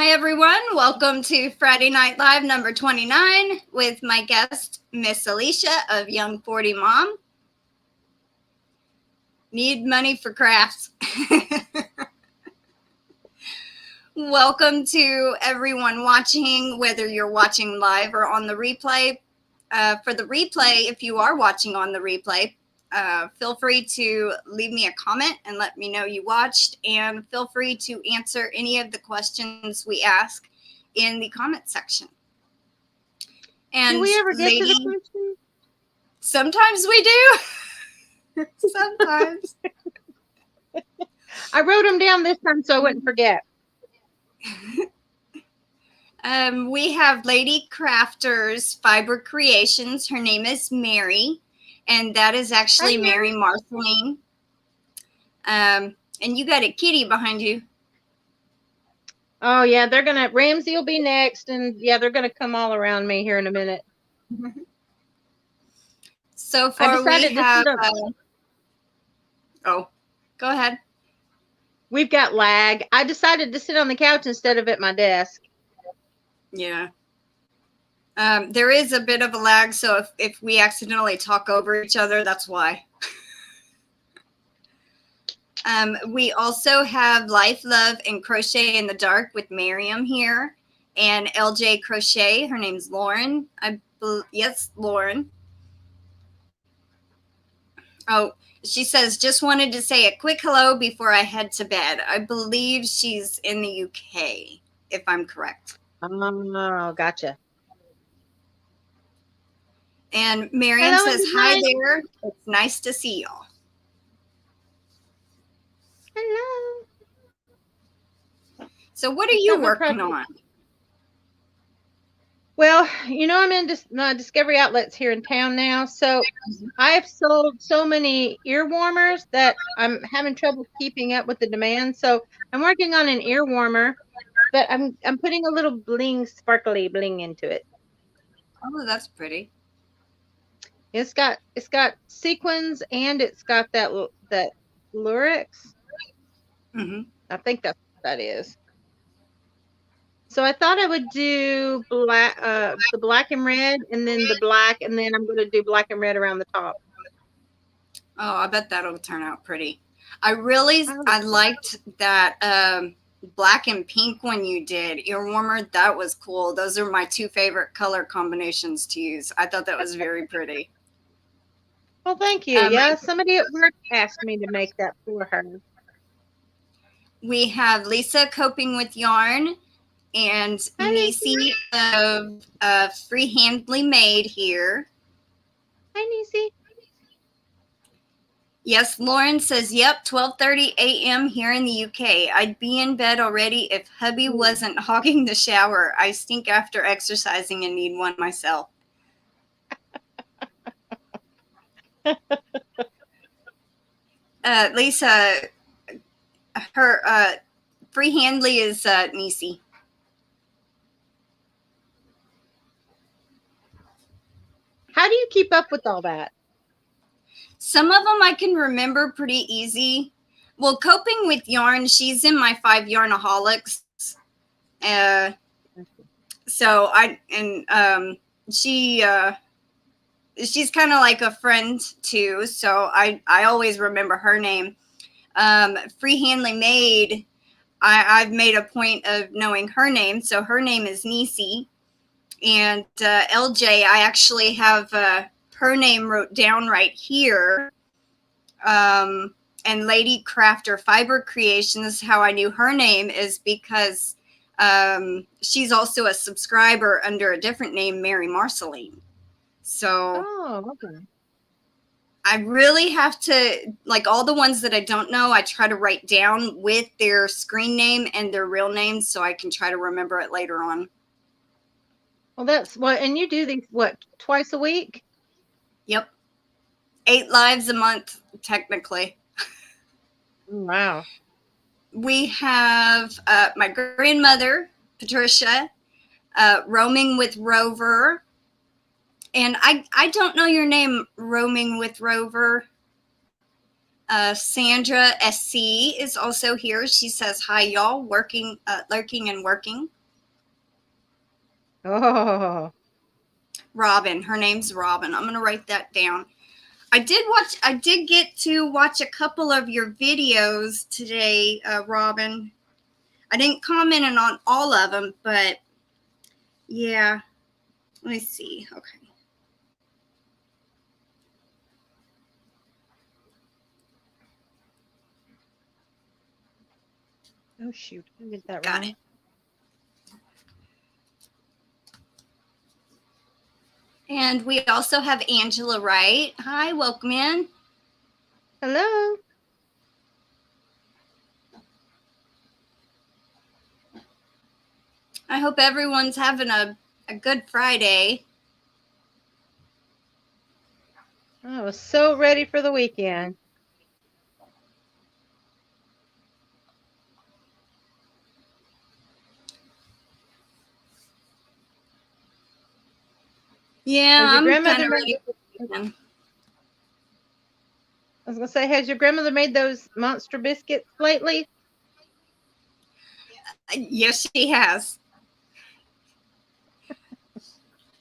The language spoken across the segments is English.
Hi, everyone. Welcome to Friday Night Live number 29 with my guest, Miss Alishia of Young 40 Mom. Need money for crafts. Welcome to everyone watching, whether you're watching live or on the replay. For the replay, if you are watching on the replay, feel free to leave me a comment and let me know you watched, and feel free to answer any of the questions we ask in the comment section. And do we ever get to the question? Sometimes we do. Sometimes. I wrote them down this time so I wouldn't forget. We have Lady Crafter's Fiber Creations. Her name is Mary, and that is actually Mary Marceline. And you got a kitty behind you. Oh, yeah, Ramsey will be next, and yeah, they're going to come all around me here in a minute. So far we have... oh, go ahead. We've got lag. I decided to sit on the couch instead of at my desk. Yeah. There is a bit of a lag, so if we accidentally talk over each other, that's why. We also have Life, Love, and Crochet in the Dark with Miriam here, and LJ Crochet. Her name's Lauren. Yes, Lauren. Oh, she says, just wanted to say a quick hello before I head to bed. I believe she's in the UK, if I'm correct. Oh, gotcha. And Marianne says, hi there. It's nice to see y'all. Hello. So what are you working on? Well, you know, I'm in my Discovery Outlets here in town now. So I have sold so many ear warmers that I'm having trouble keeping up with the demand. So I'm working on an ear warmer, but I'm putting a little bling, sparkly bling into it. Oh, that's pretty. It's got sequins, and it's got that lurex. Mm-hmm. I think that's what that is. So I thought I would do black, the black and red, and then the black, and then I'm going to do black and red around the top. Oh, I bet that'll turn out pretty. I liked that black and pink one you did, ear warmer. That was cool. Those are my two favorite color combinations to use. I thought that was very pretty. Well, thank you. Yeah, somebody at work asked me to make that for her. We have Lisa Coping with Yarn and Nisi of Free Handly Made here. Hi, Nisi. Yes, Lauren says, yep, 12:30 a.m. here in the UK. I'd be in bed already if hubby wasn't hogging the shower. I stink after exercising and need one myself. Lisa, her Free Handly is Nisi. How do you keep up with all that? Some of them I can remember pretty easy. Well, Coping with Yarn, she's in my 5 Yarnaholics. She's kind of like a friend too. So I always remember her name. Free Handly Made, I've made a point of knowing her name. So her name is Nisi. And LJ, I actually have her name wrote down right here. And Lady Crafter Fiber Creations, how I knew her name is because she's also a subscriber under a different name, Mary Marceline. So okay. I really have to, like all the ones that I don't know, I try to write down with their screen name and their real names so I can try to remember it later on. Well, that's what, and you do these, what, twice a week? Yep. 8 lives a month, technically. Wow. We have my grandmother, Patricia, Roaming with Rover. And I don't know your name, Roaming with Rover. Sandra SC is also here. She says, hi, y'all, working, lurking and working. Oh. Robin. Her name's Robin. I'm going to write that down. I did get to watch a couple of your videos today, Robin. I didn't comment on all of them, but yeah. Let me see. Okay. Oh, shoot. I did that Got wrong. it. And we also have Angela Wright. Hi, welcome in. Hello. I hope everyone's having a good Friday. I was so ready for the weekend. Yeah, Has your I'm grandmother kind of ready made, for the weekend. I was going to say, has your grandmother made those monster biscuits lately? Yes, she has.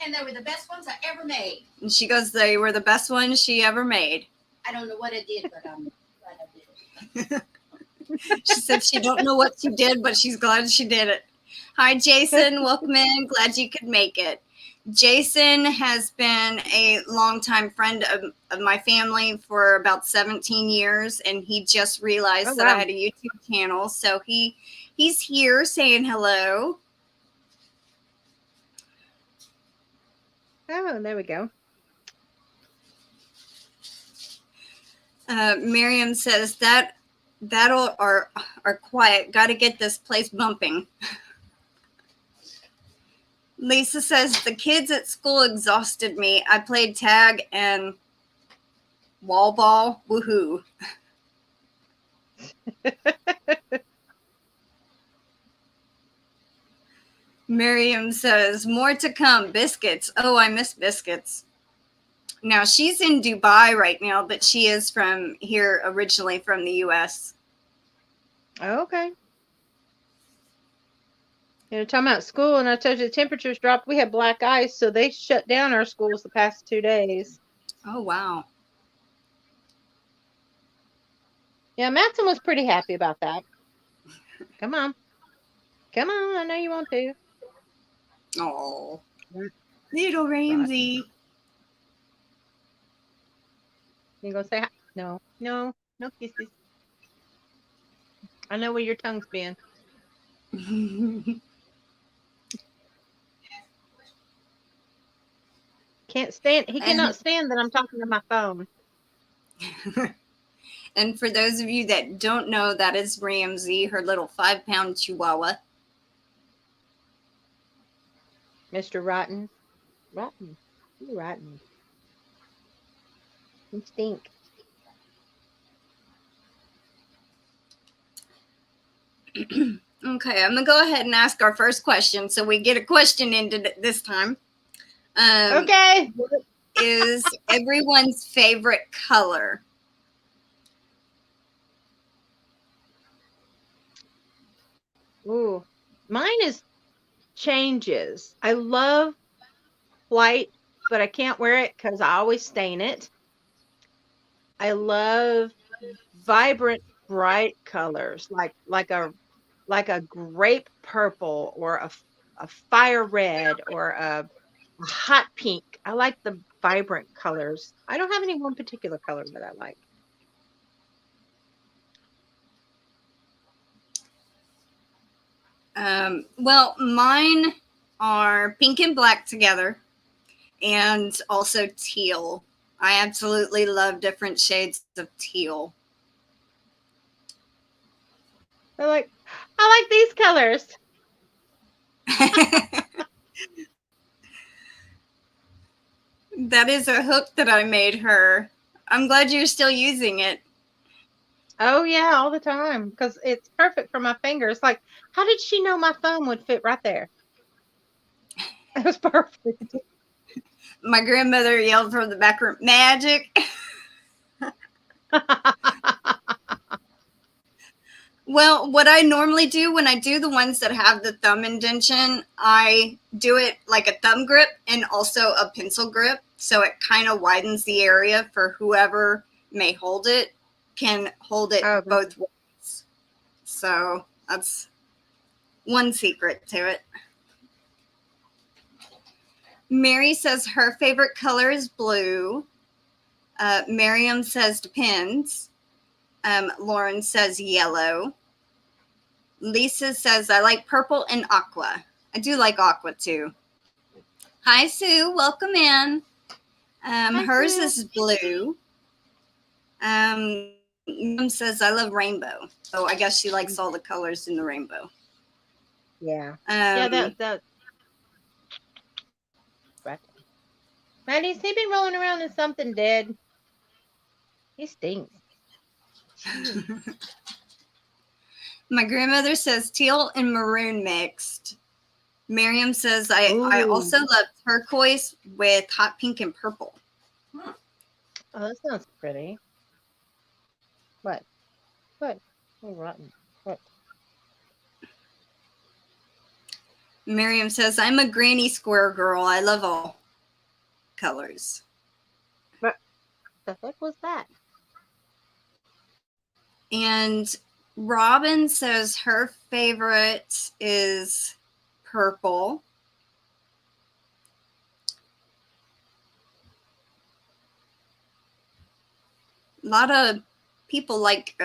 And they were the best ones I ever made. And she goes, they were the best ones she ever made. I don't know what I did, but I'm glad I did it. She said she don't know what she did, but she's glad she did it. Hi, Jason. Welcome in. Glad you could make it. Jason has been a longtime friend of my family for about 17 years, and he just realized that I had a YouTube channel. So he's here saying hello. Oh, there we go. Miriam says that'll are quiet. Got to get this place bumping. Lisa says the kids at school exhausted me. I played tag and wall ball. Woohoo! Miriam says more to come. Biscuits. Oh, I miss biscuits. Now she's in Dubai right now, but she is from here originally from the U.S. Okay. You know, talking about school, and I told you the temperatures dropped. We had black ice, so they shut down our schools the past 2 days. Oh, wow. Yeah, Matson was pretty happy about that. Come on. Come on. I know you want to. Oh, little Ramsey. You gonna say hi? No. No. No kisses. I know where your tongue's been. Can't stand. He cannot stand that I'm talking to my phone. And for those of you that don't know, that is Ramsey, her little 5-pound chihuahua. Mr. Rotten. Rotten. You rotten. You stink. Okay, I'm going to go ahead and ask our first question. So we get a question into this time. Okay. What is everyone's favorite color? Ooh. Mine is changes. I love white, but I can't wear it because I always stain it. I love vibrant, bright colors like a grape purple or a fire red or a hot pink. I like the vibrant colors. I don't have any one particular color that I like. Well, mine are pink and black together and also teal. I absolutely love different shades of teal. I like these colors. That is a hook that I made her. I'm glad you're still using it. Oh yeah, all the time because it's perfect for my fingers. Like, how did she know my thumb would fit right there? It was perfect. My grandmother yelled from the back room, magic. Well, what I normally do when I do the ones that have the thumb indentation, I do it like a thumb grip and also a pencil grip. So it kind of widens the area for whoever may hold it, can hold it Oh, both ways. So that's one secret to it. Mary says her favorite color is blue. Miriam says depends. Lauren says yellow. Lisa says, I like purple and aqua. I do like aqua too. Hi, Sue. Welcome in. Hers Sue. is blue. Mom says, I love rainbow. So I guess she likes all the colors in the rainbow. Yeah. Yeah, that. Right. Maddie's he been rolling around in something dead. He stinks. My grandmother says teal and maroon mixed. Miriam says, I also love turquoise with hot pink and purple. Oh, that sounds pretty. What? Oh, rotten. What? Miriam says, I'm a granny square girl. I love all colors. What the heck was that? And Robin says her favorite is purple. A lot of people like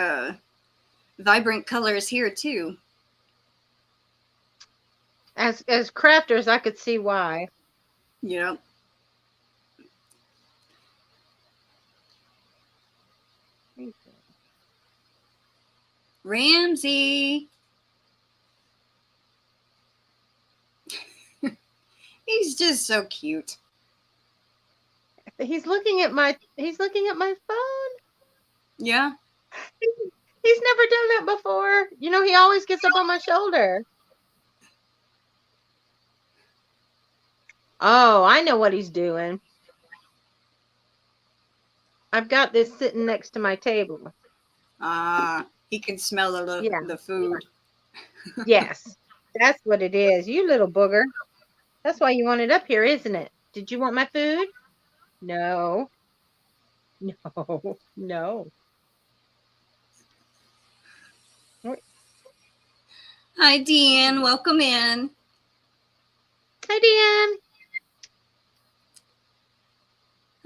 vibrant colors here too. As crafters, I could see why. Yep. Ramsey. He's just so cute. He's looking at my phone. Yeah. He's never done that before. You know, he always gets up on my shoulder. Oh, I know what he's doing. I've got this sitting next to my table. He can smell the food. Yes, that's what it is. You little booger. That's why you want it up here, isn't it? Did you want my food? No. No. No. Hi, Deanne. Welcome in. Hi,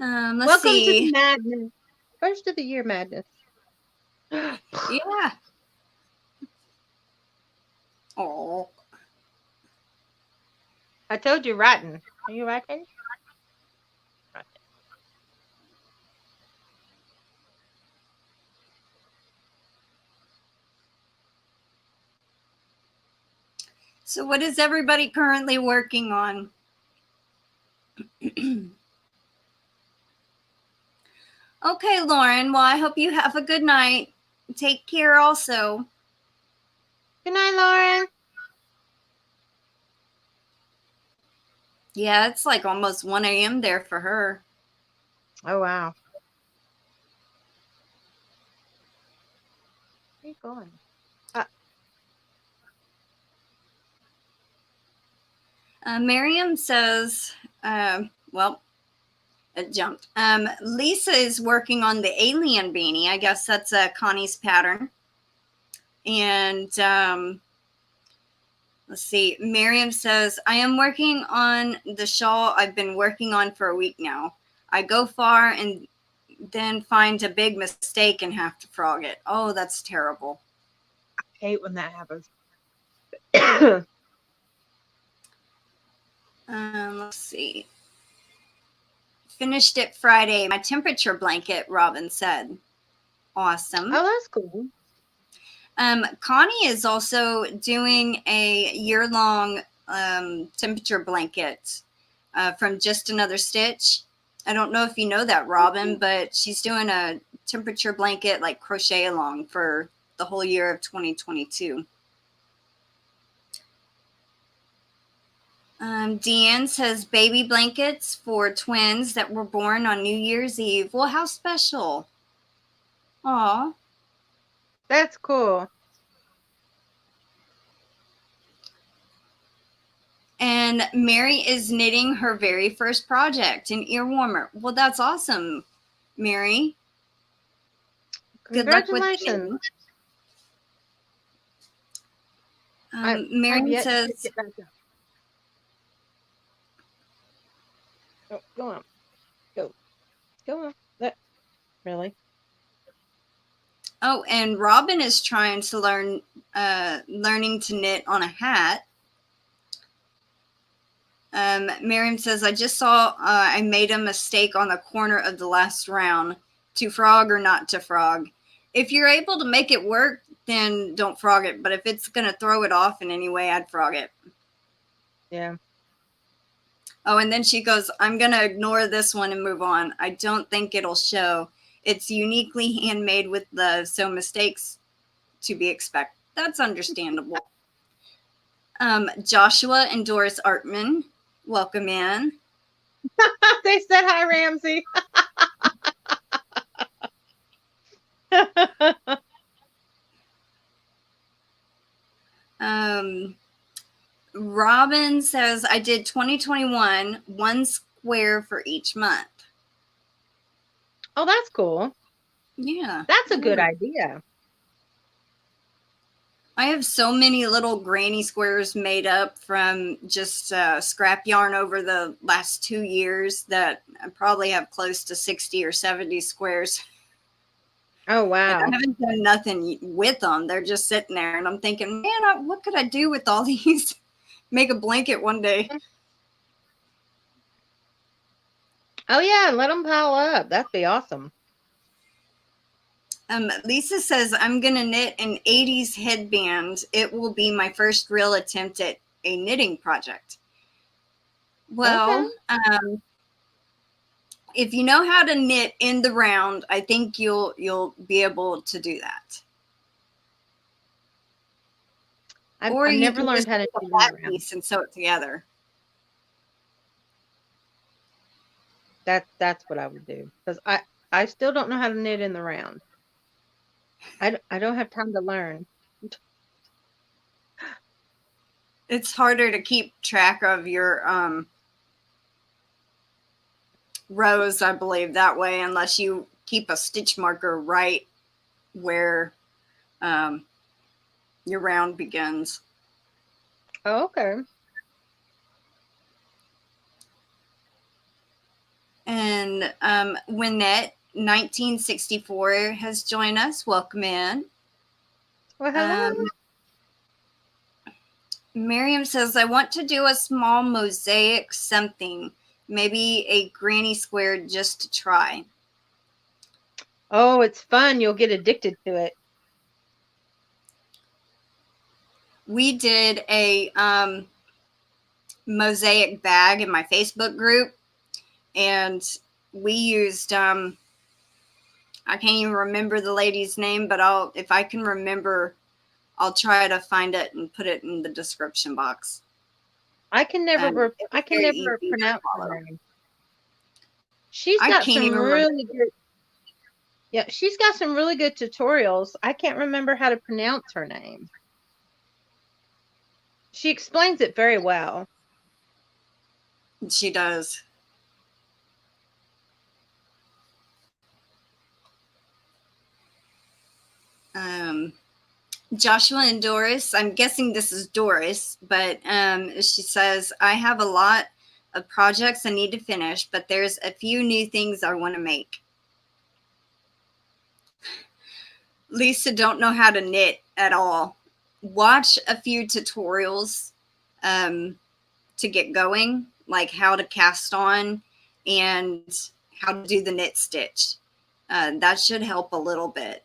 Let's Deanne. Welcome see. to the madness. First of the year madness. Yeah. Oh. I told you rotten. Are you rotten? Rotten. So what is everybody currently working on? Okay, Lauren. Well, I hope you have a good night. Take care also. Good night, Lauren. Yeah, it's like almost 1 a.m. there for her. Oh, wow. Where are you going? Miriam says, well, it jumped. Lisa is working on the alien beanie. I guess that's Connie's pattern. And let's see. Miriam says, I am working on the shawl I've been working on for a week now. I go far and then find a big mistake and have to frog it. Oh, that's terrible. I hate when that happens. Let's see. Finished it Friday. My temperature blanket, Robin said. Awesome. Oh, that's cool. Connie is also doing a year-long temperature blanket from Just Another Stitch. I don't know if you know that, Robin, but she's doing a temperature blanket like crochet along for the whole year of 2022. Deanne says baby blankets for twins that were born on New Year's Eve. Well, how special. Aw. That's cool. And Mary is knitting her very first project, an ear warmer. Well, that's awesome, Mary. Good luck with the Congratulations. knitting. I've Miriam yet to says, pick it back up. Oh, go on. Go on. Really? oh, and Robin is trying to learning to knit on a hat. Miriam says, I just saw I made a mistake on the corner of the last round. To frog or not to frog? If you're able to make it work, then don't frog it. But if it's going to throw it off in any way, I'd frog it. Yeah. Oh, and then she goes, I'm going to ignore this one and move on. I don't think it'll show. It's uniquely handmade with love, so mistakes to be expected. That's understandable. Joshua and Doris Artman, welcome in. They said hi, Ramsey. Robin says, I did 2021, one square for each month. Oh, that's cool. Yeah. That's a good idea. I have so many little granny squares made up from just scrap yarn over the last 2 years that I probably have close to 60 or 70 squares. Oh, wow. And I haven't done nothing with them. They're just sitting there. And I'm thinking, man, what could I do with all these? Make a blanket one day. Oh, yeah. Let them pile up. That'd be awesome. Lisa says, I'm going to knit an 80s headband. It will be my first real attempt at a knitting project. Well, okay. If you know how to knit in the round, I think you'll be able to do that. I've never learned how to do that piece and sew it together. That's what I would do, because I still don't know how to knit in the round. I don't have time to learn. It's harder to keep track of your rows, I believe, that way, unless you keep a stitch marker right where your round begins. Oh, okay. And Wynette 1964 has joined us. Welcome in. Well, hello. Miriam says, I want to do a small mosaic something, maybe a granny square just to try. Oh, it's fun. You'll get addicted to it. We did a mosaic bag in my Facebook group, and we used I can't even remember the lady's name, but if I can remember, I'll try to find it and put it in the description box. I can never pronounce her name. She's got some really good. Yeah, she's got some really good tutorials. I can't remember how to pronounce her name. She explains it very well. She does. Joshua and Doris, I'm guessing this is Doris, but she says, I have a lot of projects I need to finish, but there's a few new things I want to make. Lisa, don't know how to knit at all. Watch a few tutorials to get going, like how to cast on and how to do the knit stitch. That should help a little bit.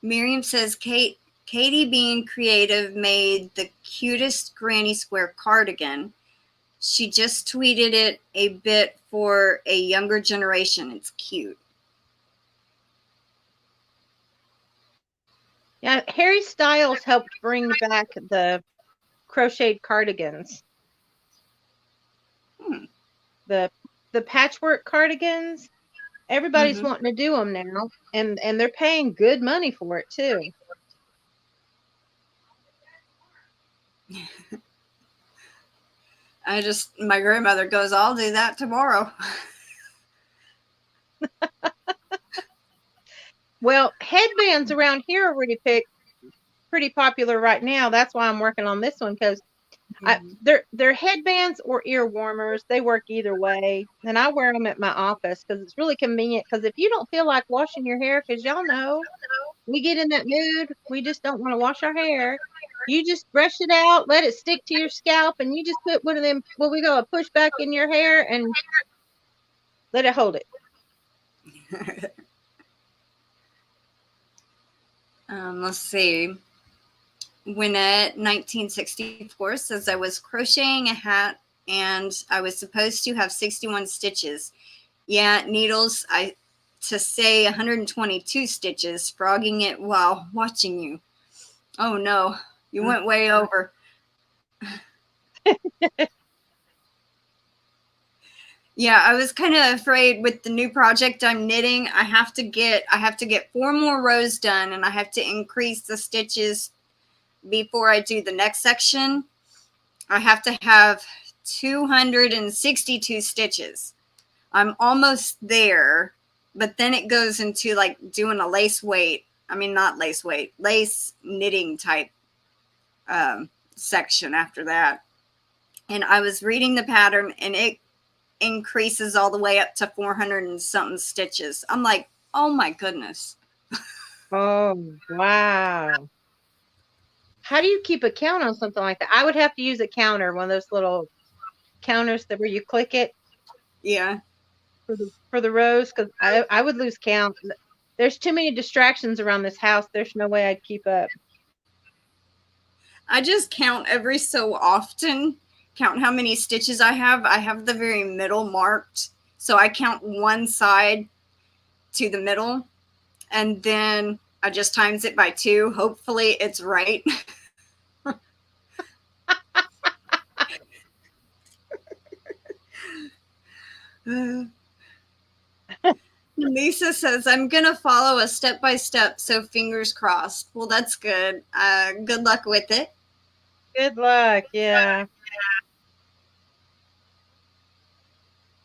Miriam says, Katie being creative made the cutest granny square cardigan. She just tweeted it a bit for a younger generation. It's cute. Yeah, Harry Styles helped bring back the crocheted cardigans. The patchwork cardigans. Everybody's wanting to do them now, and they're paying good money for it too. My grandmother goes, I'll do that tomorrow. Well, headbands around here are pretty popular right now. That's why I'm working on this one because they're headbands or ear warmers. They work either way, and I wear them at my office because it's really convenient. Because if you don't feel like washing your hair, because y'all know we get in that mood, we just don't want to wash our hair. You just brush it out, let it stick to your scalp, and you just put one of them. Well, we go a push back in your hair and let it hold it. Let's see. Gwinnett 1964 says I was crocheting a hat and I was supposed to have 61 stitches. Yeah, needles, to say 122 stitches, frogging it while watching you. Oh no, you went way over. Yeah, I was kind of afraid with the new project I'm knitting. I have to get 4 more rows done, and I have to increase the stitches before I do the next section. I have to have 262 stitches. I'm almost there, but then it goes into like doing a lace knitting type section after that. And I was reading the pattern, and it increases all the way up to 400 and something stitches. I'm like, oh my goodness. Oh, wow. How do you keep a count on something like that? I would have to use a counter, one of those little counters where you click it. Yeah. For the rows, because I would lose count. There's too many distractions around this house. There's no way I'd keep up. I just count every so often, count how many stitches I have. I have the very middle marked. So I count one side to the middle, and then I just times it by 2. Hopefully it's right. Lisa says, I'm going to follow a step-by-step, so fingers crossed. Well, that's good. Good luck with it. Good luck. Yeah.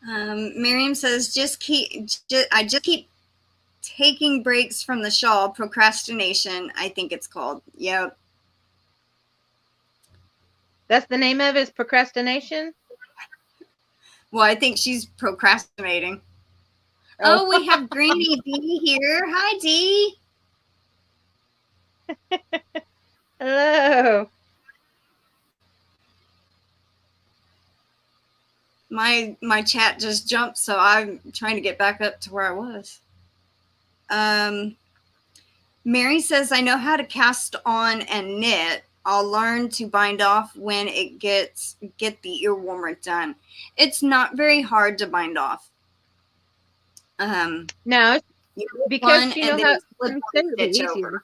Miriam says, I just keep taking breaks from the shawl. Procrastination, I think it's called. Yep. That's the name of it, is procrastination? Well, I think she's procrastinating. Oh, we have Greeny D here. Hi, D. Hello. My chat just jumped, so I'm trying to get back up to where I was. Mary says, I know how to cast on and knit. I'll learn to bind off when it get the ear warmer done. It's not very hard to bind off. No, because you know how it's easier.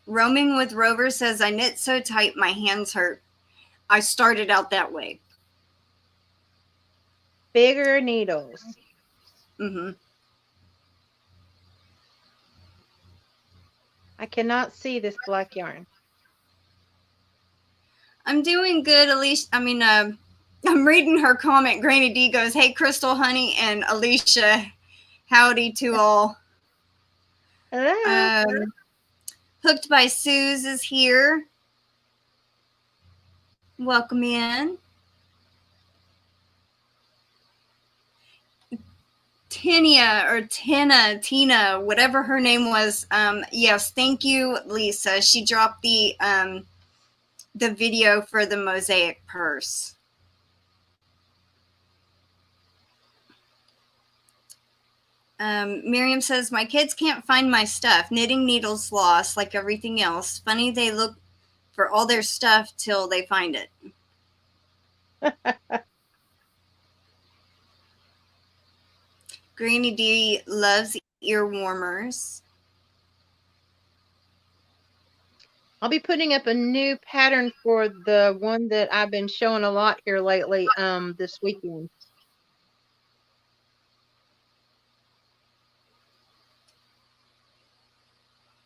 Roaming with Rover says, I knit so tight my hands hurt. I started out that way. Bigger needles. Mm-hmm. I cannot see this black yarn. I'm doing good, Alishia. I'm reading her comment. Granny D goes, hey, Krystal, honey, and Alishia, howdy to all. Hello. Hooked by Suze is here. Welcome in. Tina, whatever her name was. Yes, thank you, Lisa. She dropped the video for the mosaic purse. Miriam says, my kids can't find my stuff. Knitting needles lost like everything else. Funny they look for all their stuff till they find it. Granny D loves ear warmers. I'll be putting up a new pattern for the one that I've been showing a lot here lately, this weekend.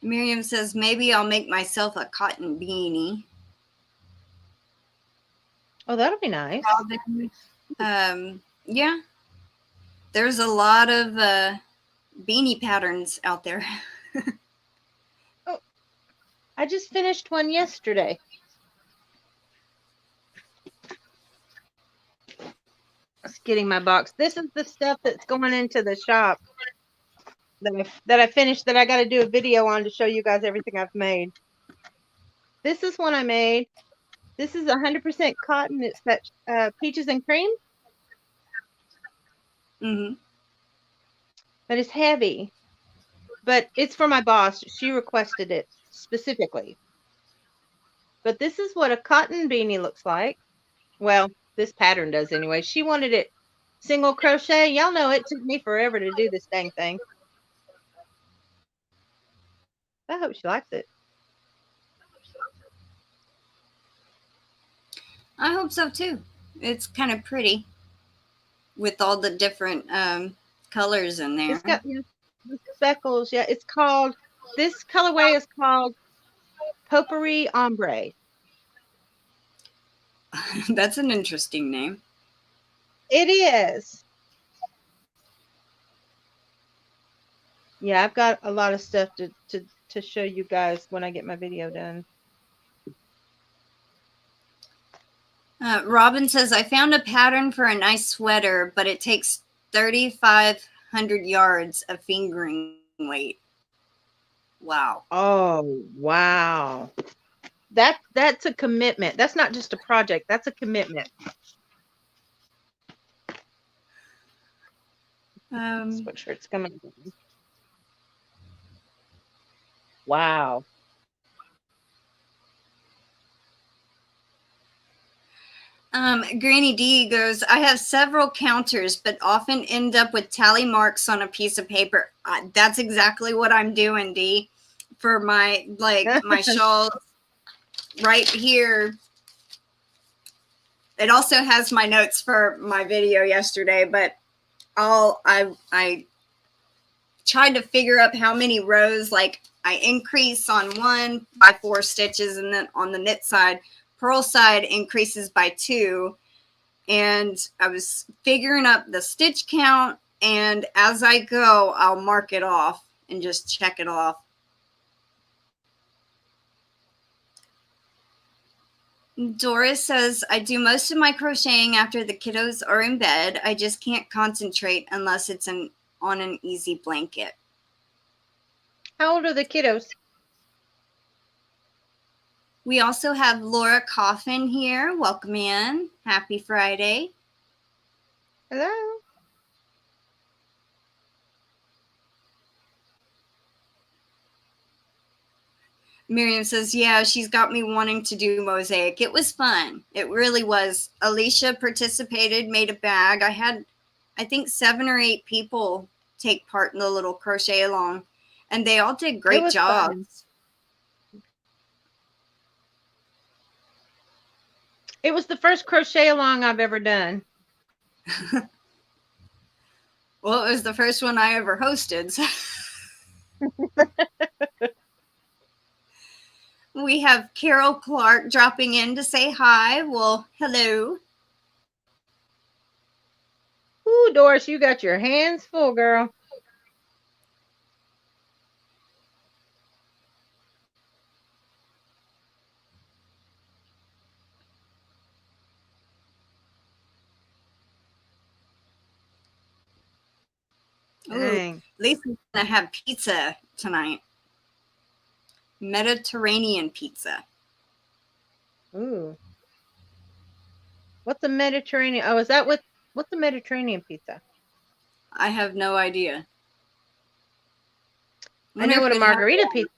Miriam says, maybe I'll make myself a cotton beanie. Oh, that'll be nice. Yeah, there's a lot of beanie patterns out there. Oh, I just finished one yesterday. Just getting my box. This is the stuff that's going into the shop that I finished that I got to do a video on to show you guys everything I've made. This is one I made. This is 100% cotton. It's that peaches and cream. Mm-hmm. But it's heavy. But it's for my boss. She requested it specifically. But this is what a cotton beanie looks like. Well, this pattern does anyway. She wanted it single crochet. Y'all know it took me forever to do this dang thing. I hope she likes it. I hope so too. It's kind of pretty with all the different colors in there. It's got the speckles. Yeah, it's called, this colorway is called Potpourri Ombre. That's an interesting name. It is. Yeah, I've got a lot of stuff to show you guys when I get my video done. Robin says, I found a pattern for a nice sweater, but it takes 3,500 yards of fingering weight. Wow. Oh, wow. That's a commitment. That's not just a project. That's a commitment. Sweatshirt's coming. Wow. Granny D goes, I have several counters, but often end up with tally marks on a piece of paper. That's exactly what I'm doing, D. For my, like, my shawls right here. It also has my notes for my video yesterday, but I tried to figure up how many rows, like I increase on one by 4 stitches, and then on the knit side, purl side increases by 2. And I was figuring up the stitch count, and as I go, I'll mark it off and just check it off. Doris says, I do most of my crocheting after the kiddos are in bed. I just can't concentrate unless it's on an easy blanket. How old are the kiddos? We also have Laura Coffin here. Welcome in. Happy Friday. Hello. Miriam says, yeah, she's got me wanting to do mosaic. It was fun. It really was. Alicia participated, made a bag. I had, I think, 7 or 8 people take part in the little crochet along, and they all did great jobs. Fun. It was the first crochet along I've ever done. Well, it was the first one I ever hosted. So. We have Carol Clark dropping in to say hi. Well, hello. Ooh, Doris, you got your hands full, girl. Ooh, Lisa's gonna have pizza tonight. Mediterranean pizza. Ooh. What's a Mediterranean? Oh, is that what's a Mediterranean pizza? I have no idea. I know what a margarita pizza.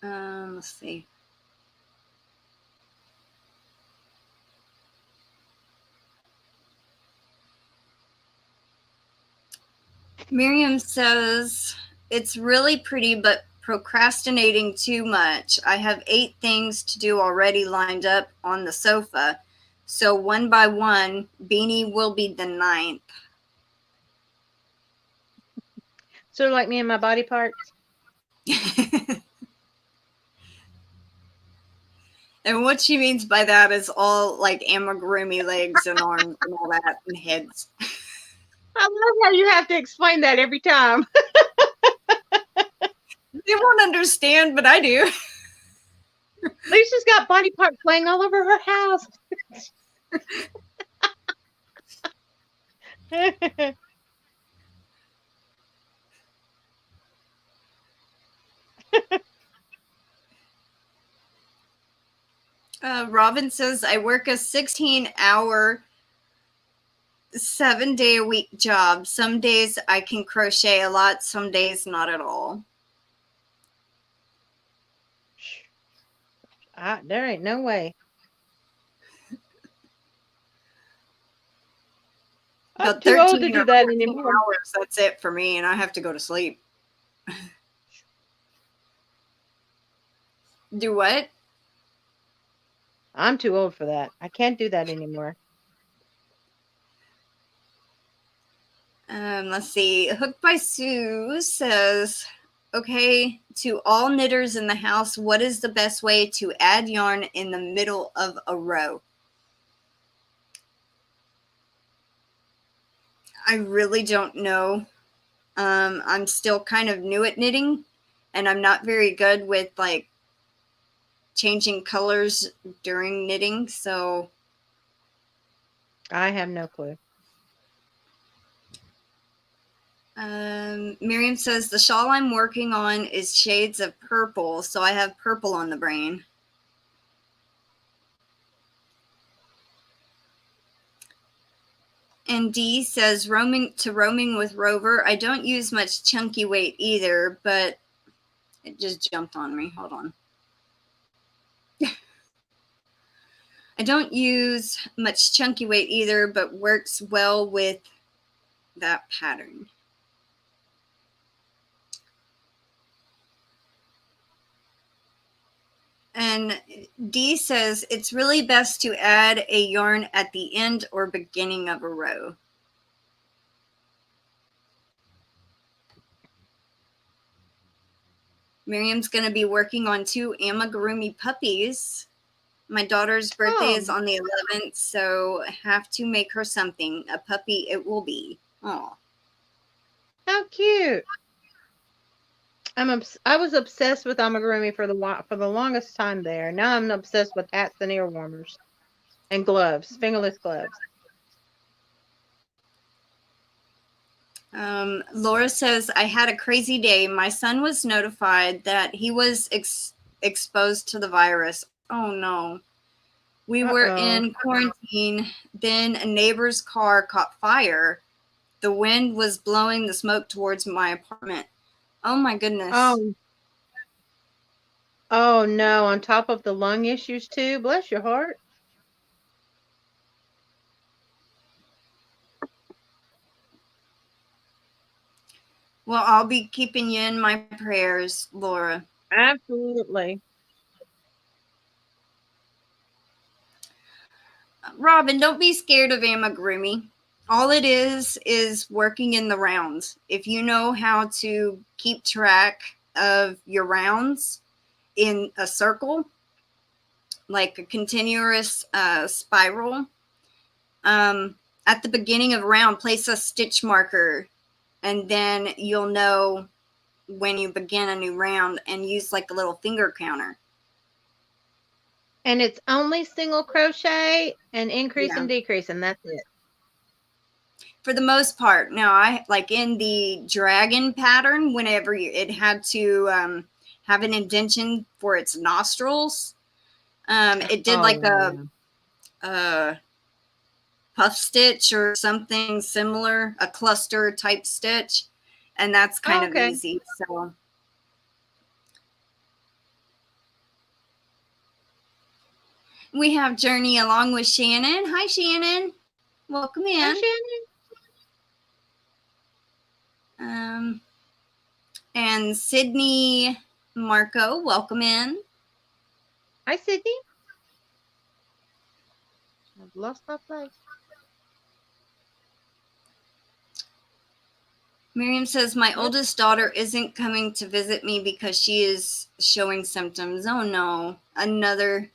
Let's see. Miriam says, it's really pretty, but procrastinating too much. I have 8 things to do already lined up on the sofa. So one by one, beanie will be the 9th. Sort of like me and my body parts. And what she means by that is all like amigurumi legs and arms and all that and heads. I love how you have to explain that every time. They won't understand, but I do. Lisa's got body parts laying all over her house. Robin says, I work a 16-hour, 7-day-a-week job. Some days I can crochet a lot, some days not at all. There ain't no way. I'm About too old 13 to or do that 14 anymore. hours, that's it for me, and I have to go to sleep. Do what? I'm too old for that. I can't do that anymore. Let's see. Hooked by Sue says, okay, to all knitters in the house, what is the best way to add yarn in the middle of a row? I really don't know. I'm still kind of new at knitting, and I'm not very good with like changing colors during knitting, so I have no clue. Miriam says the shawl I'm working on is shades of purple, so I have purple on the brain. And Dee says roaming with Rover. I don't use much chunky weight either, but it just jumped on me. Hold on. I don't use much chunky weight either, but works well with that pattern. And Dee says it's really best to add a yarn at the end or beginning of a row. Miriam's going to be working on 2 amigurumi puppies. My daughter's birthday is on the 11th, so I have to make her something. A puppy it will be. Oh, how cute! I was obsessed with amigurumi for the longest time there. Now I'm obsessed with hats and ear warmers and gloves, fingerless gloves. Laura says, I had a crazy day. My son was notified that he was exposed to the virus. Oh, no. We were in quarantine. Then a neighbor's car caught fire. The wind was blowing the smoke towards my apartment. Oh, my goodness. Oh, no. On top of the lung issues, too. Bless your heart. Well, I'll be keeping you in my prayers, Laura. Absolutely. Robin, don't be scared of amigurumi. All it is working in the rounds. If you know how to keep track of your rounds in a circle, like a continuous spiral, at the beginning of a round, place a stitch marker, and then you'll know when you begin a new round and use like a little finger counter. And it's only single crochet and increase and decrease, and that's it. For the most part. Now, I like in the dragon pattern, whenever it had to have an indentation for its nostrils, it did like a puff stitch or something similar, a cluster type stitch, and that's kind of easy. So we have Journey along with Shannon. Hi, Shannon. Welcome in. Hi, Shannon. And Sydney Marco, welcome in. Hi, Sydney. I've lost my place. Miriam says, my oldest daughter isn't coming to visit me because she is showing symptoms. Oh no, another.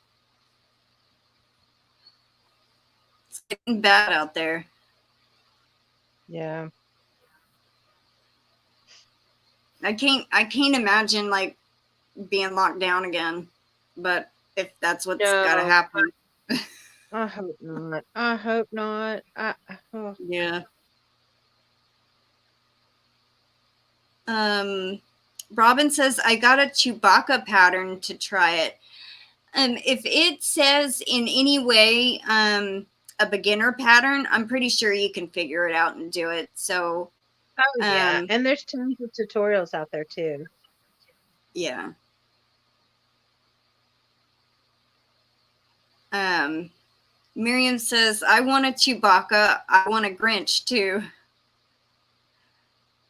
It's getting bad out there. Yeah. I can't imagine like being locked down again. But if that's what's gotta No, happen. I hope not. I hope not. Oh. Yeah. Robin says, I got a Chewbacca pattern to try it. If it says in any way a beginner pattern, I'm pretty sure you can figure it out and do it. So, Oh yeah, and there's tons of tutorials out there too. Yeah. Miriam says, I want a Chewbacca. I want a Grinch too.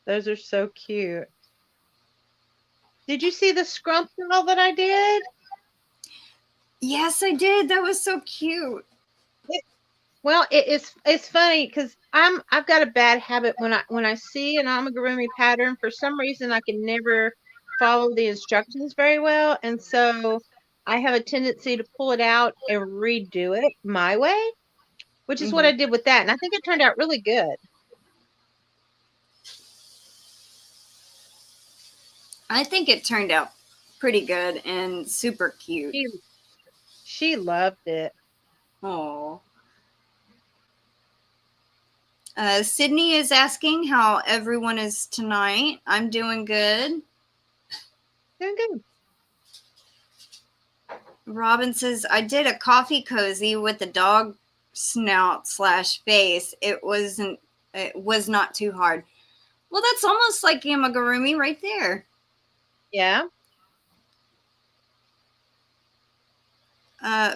Those are so cute. Did you see the scrump doll that I did? Yes, I did. That was so cute. Well, it's funny because I've got a bad habit when I see an amigurumi pattern, for some reason I can never follow the instructions very well, and so I have a tendency to pull it out and redo it my way, which is what I did with that, and I think it turned out really good. I think it turned out pretty good and super cute. She loved it. Oh. Sydney is asking how everyone is tonight. I'm doing good. Doing good. Robin says, I did a coffee cozy with a dog snout / face. It was not too hard. Well, that's almost like amigurumi right there. Yeah.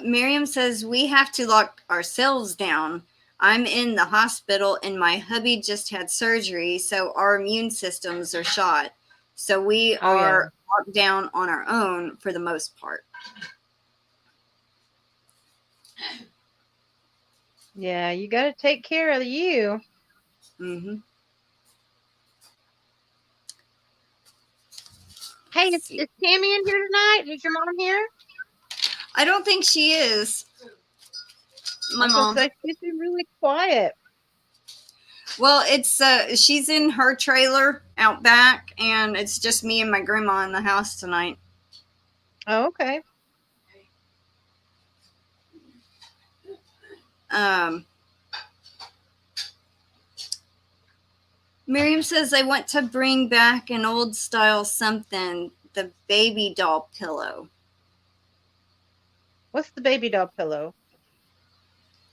Miriam says, we have to lock ourselves down. I'm in the hospital and my hubby just had surgery, so our immune systems are shot. So we are locked down on our own for the most part. Yeah, you got to take care of you. Mm-hmm. Hey, is Tammy in here tonight? Is your mom here? I don't think she is. My mom. She's been really quiet. Well, it's she's in her trailer out back, and it's just me and my grandma in the house tonight. Oh, okay. Miriam says, I want to bring back an old style something, the baby doll pillow. What's the baby doll pillow?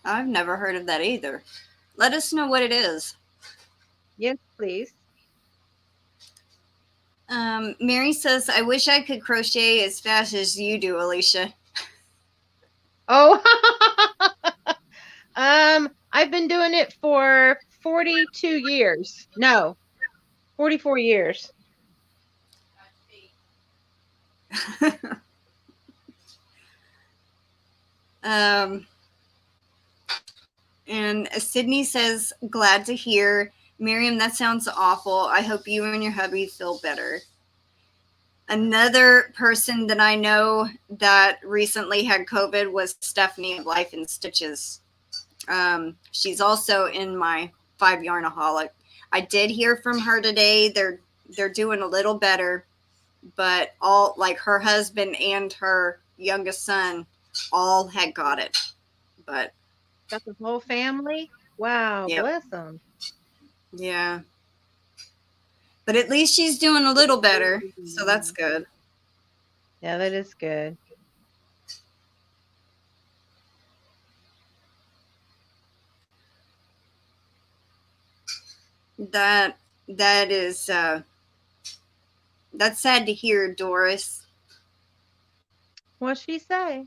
I've never heard of that either. Let us know what it is. Yes, please. Mary says, I wish I could crochet as fast as you do, Alishia. Oh, I've been doing it for 42 years. No, 44 years. And Sydney says, glad to hear. Miriam, that sounds awful. I hope you and your hubby feel better. Another person that I know that recently had COVID was Stephanie of Life in Stitches. She's also in my 5 Yarnaholic. I did hear from her today. They're doing a little better, but all like her husband and her youngest son all had got it. But got the whole family. Wow, yep. Bless them. Yeah. But at least she's doing a little better, so that's good. Yeah, that is good. That is that's sad to hear, Doris. What'd she say?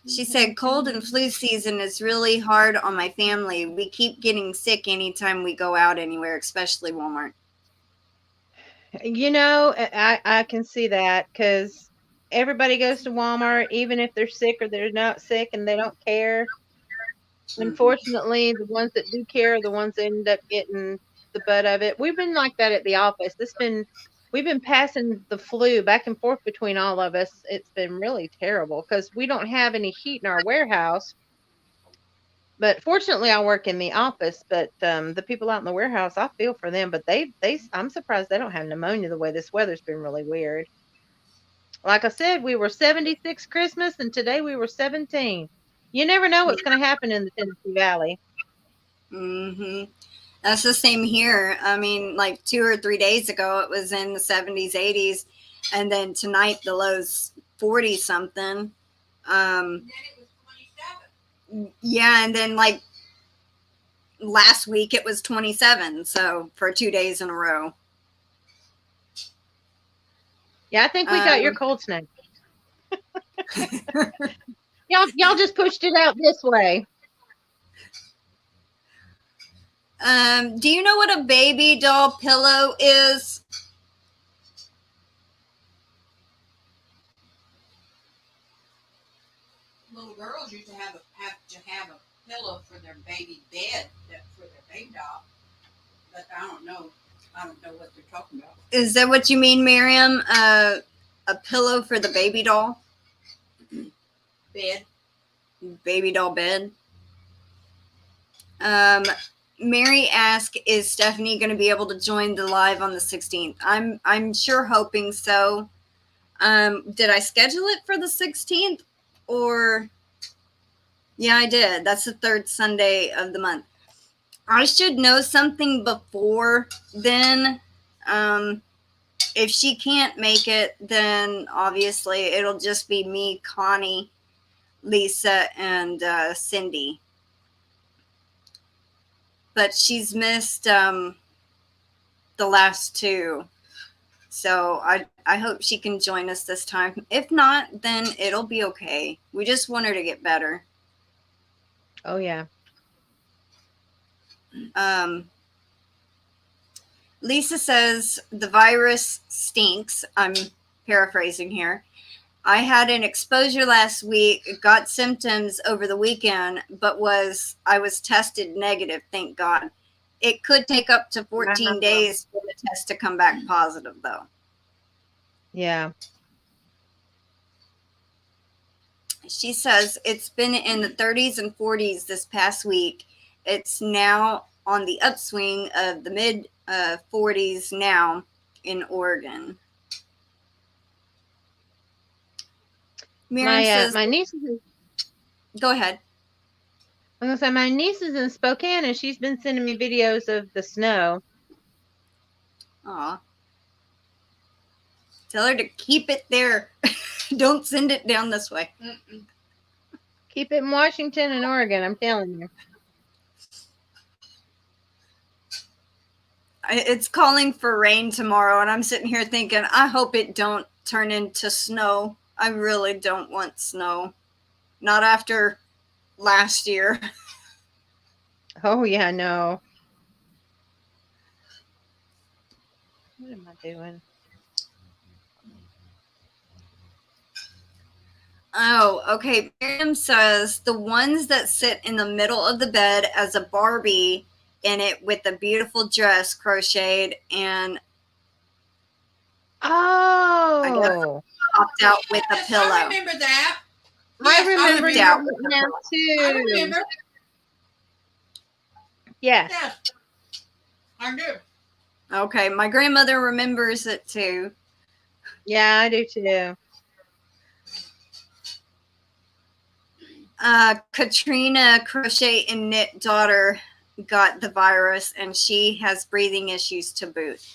She said, cold and flu season is really hard on my family. We keep getting sick anytime we go out anywhere, especially Walmart. You know, I can see that because everybody goes to Walmart, even if they're sick or they're not sick and they don't care. Unfortunately, the ones that do care are the ones that end up getting the butt of it. We've been like that at the office. We've been passing the flu back and forth between all of us. It's been really terrible because we don't have any heat in our warehouse. But fortunately, I work in the office. But the people out in the warehouse, I feel for them. But I'm surprised they don't have pneumonia the way this weather's been really weird. Like I said, we were 76 Christmas, and today we were 17. You never know what's going to happen in the Tennessee Valley. Mm-hmm. That's the same here. I mean, like 2 or 3 days ago, it was in the 70s, 80s, and then tonight the low's 40 something. And then it was 27. Yeah, and then like last week it was 27. So for 2 days in a row. Yeah, I think we got your cold snap. Y'all just pushed it out this way. Do you know what a baby doll pillow is? Little girls used to have a pillow for their baby bed, for their baby doll. But I don't know what they're talking about. Is that what you mean, Miriam? A pillow for the baby doll? Bed. Baby doll bed. Mary asked, "Is Stephanie going to be able to join the live on the 16th?" I'm sure hoping so. Did I schedule it for the 16th? Or yeah, I did. That's the third Sunday of the month. I should know something before then. If she can't make it, then obviously it'll just be me, Connie, Lisa, and Cindy. But she's missed the last two. So I hope she can join us this time. If not, then it'll be okay. We just want her to get better. Oh, yeah. Lisa says, the virus stinks. I'm paraphrasing here. I had an exposure last week, got symptoms over the weekend, but I was tested negative, thank God. It could take up to 14 days for the test to come back positive, though. Yeah. She says it's been in the 30s and 40s this past week. It's now on the upswing of the mid 40s now in Oregon. Miriam says, my niece go ahead. I'm gonna say my niece is in Spokane, and she's been sending me videos of the snow. Aw. Tell her to keep it there. Don't send it down this way. Mm-mm. Keep it in Washington and Oregon, I'm telling you. It's calling for rain tomorrow, and I'm sitting here thinking, I hope it don't turn into snow. I really don't want snow. Not after last year. Oh, yeah, no. What am I doing? Oh, okay. Miriam says the ones that sit in the middle of the bed as a Barbie in it with a beautiful dress crocheted and Oh, popped out with a Yes, pillow. I remember that. I remember I that remember. now too. I remember. Yes. Yes. I do. Okay, my grandmother remembers it too. Yeah, I do too. Katrina Crochet and Knit daughter got the virus, and she has breathing issues to boot.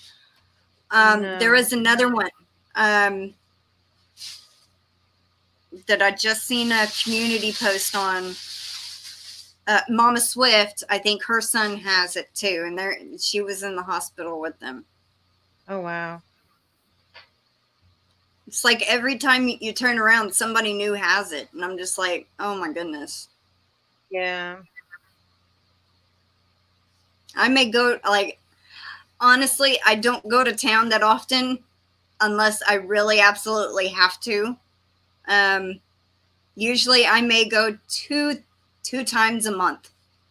No. There is another one that I just seen a community post on. Mama Swift, I think her son has it too, and she was in the hospital with them. Oh, wow. It's like every time you turn around, somebody new has it, and I'm just like, oh my goodness. Yeah. I may go, like, honestly, I don't go to town that often unless I really absolutely have to. Usually I may go two times a month,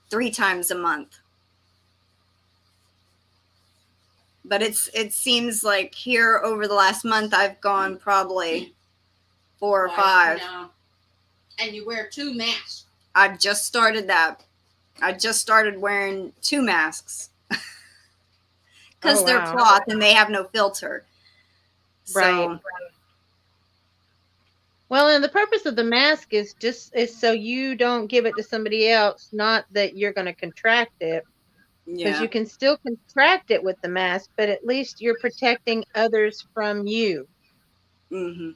3 times a month. But it seems like here over the last month I've gone probably 4 or 5. No. And you wear 2 masks. I've just started that. I just started wearing 2 masks because they're cloth and they have no filter. Right. So, well, and the purpose of the mask is so you don't give it to somebody else, not that you're going to contract it. Because you can still contract it with the mask, but at least you're protecting others from you. Mm-hmm.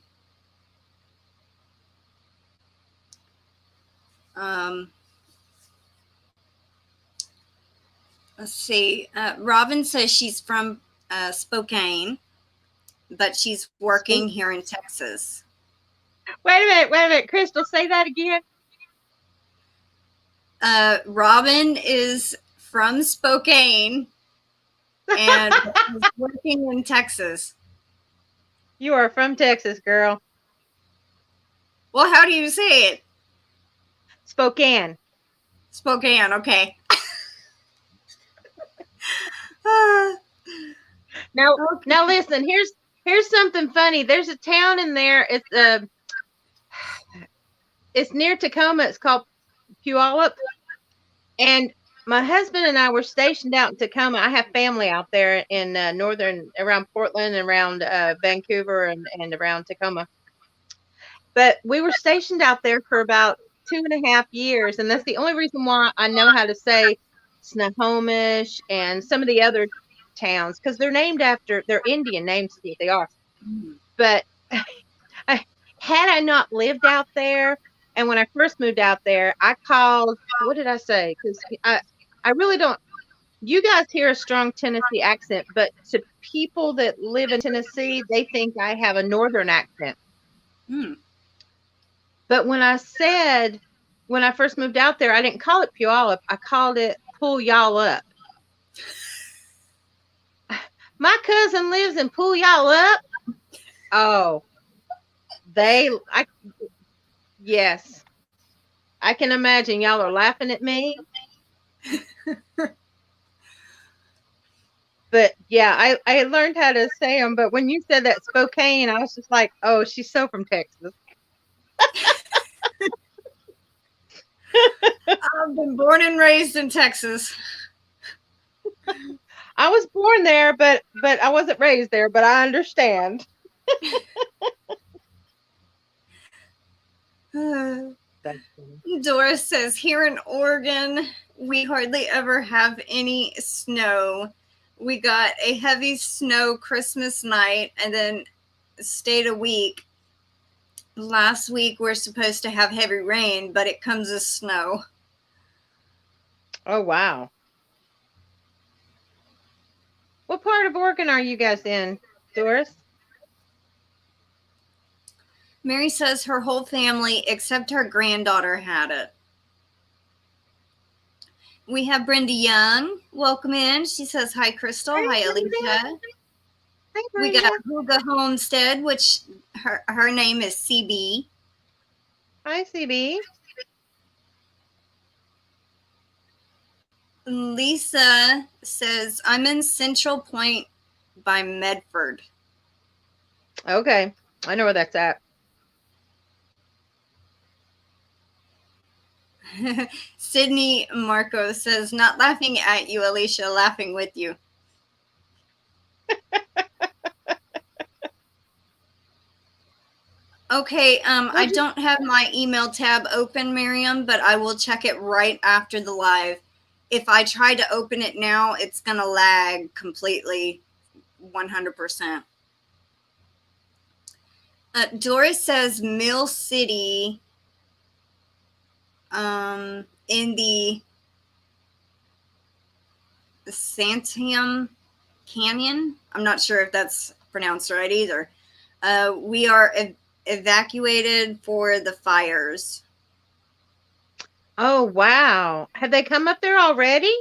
Let's see. Robin says she's from Spokane, but she's working here in Texas. Wait a minute. Krystal, say that again. Robin is from Spokane and is working in Texas. You are from Texas, girl. Well, how do you say it? Spokane. Spokane, okay. Now listen, here's something funny. There's a town in there. It's near Tacoma. It's called Puyallup. And my husband and I were stationed out in Tacoma. I have family out there in northern, around Portland, and around Vancouver, and around Tacoma. But we were stationed out there for about 2.5 years, and that's the only reason why I know how to say Snohomish and some of the other towns, because they're named after, they're Indian names, they are. But had I not lived out there, and when I first moved out there, I called, what did I say? Because I really don't, you guys hear a strong Tennessee accent, but to people that live in Tennessee, they think I have a northern accent. But when I first moved out there, I didn't call it Puyallup. I called it Pull Y'all Up. My cousin lives in Pull Y'all Up. Oh, yes. I can imagine y'all are laughing at me. But yeah, I learned how to say them. But when you said that Spokane, I was just like, oh, she's so from Texas. I've been born and raised in Texas. I was born there, but I wasn't raised there, but I understand. Doris says, here in Oregon, we hardly ever have any snow. We got a heavy snow Christmas night and then stayed a week. Last week, we're supposed to have heavy rain, but it comes as snow. Oh, wow. What part of Oregon are you guys in, Doris? Mary says her whole family, except her granddaughter, had it. We have Brenda Young. Welcome in. She says, hi, Krystal. Hi, Alishia. Hi, we got Huga Homestead, which her name is CB. Hi, CB. Lisa says, I'm in Central Point by Medford. Okay. I know where that's at. Sydney Marco says, not laughing at you, Alishia, laughing with you. Okay, I don't have my email tab open, Miriam, but I will check it right after the live. If I try to open it now, it's going to lag completely, 100%. Doris says Mill City in the Santiam Canyon. I'm not sure if that's pronounced right either. We are evacuated for the fires. Oh, wow. Have they come up there already?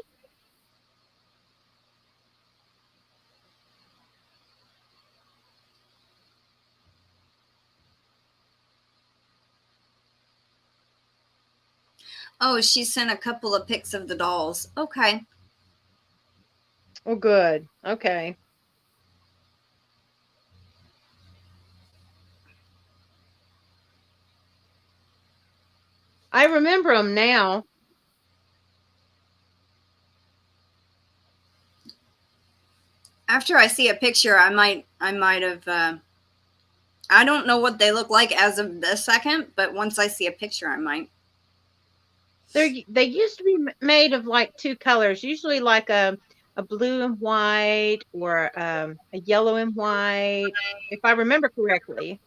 Oh, she sent a couple of pics of the dolls. Okay. Oh, good. Okay. I remember them now. After I see a picture, I might have. I don't know what they look like as of this second, but once I see a picture, I might. They used to be made of like two colors, usually like a blue and white or a yellow and white, if I remember correctly.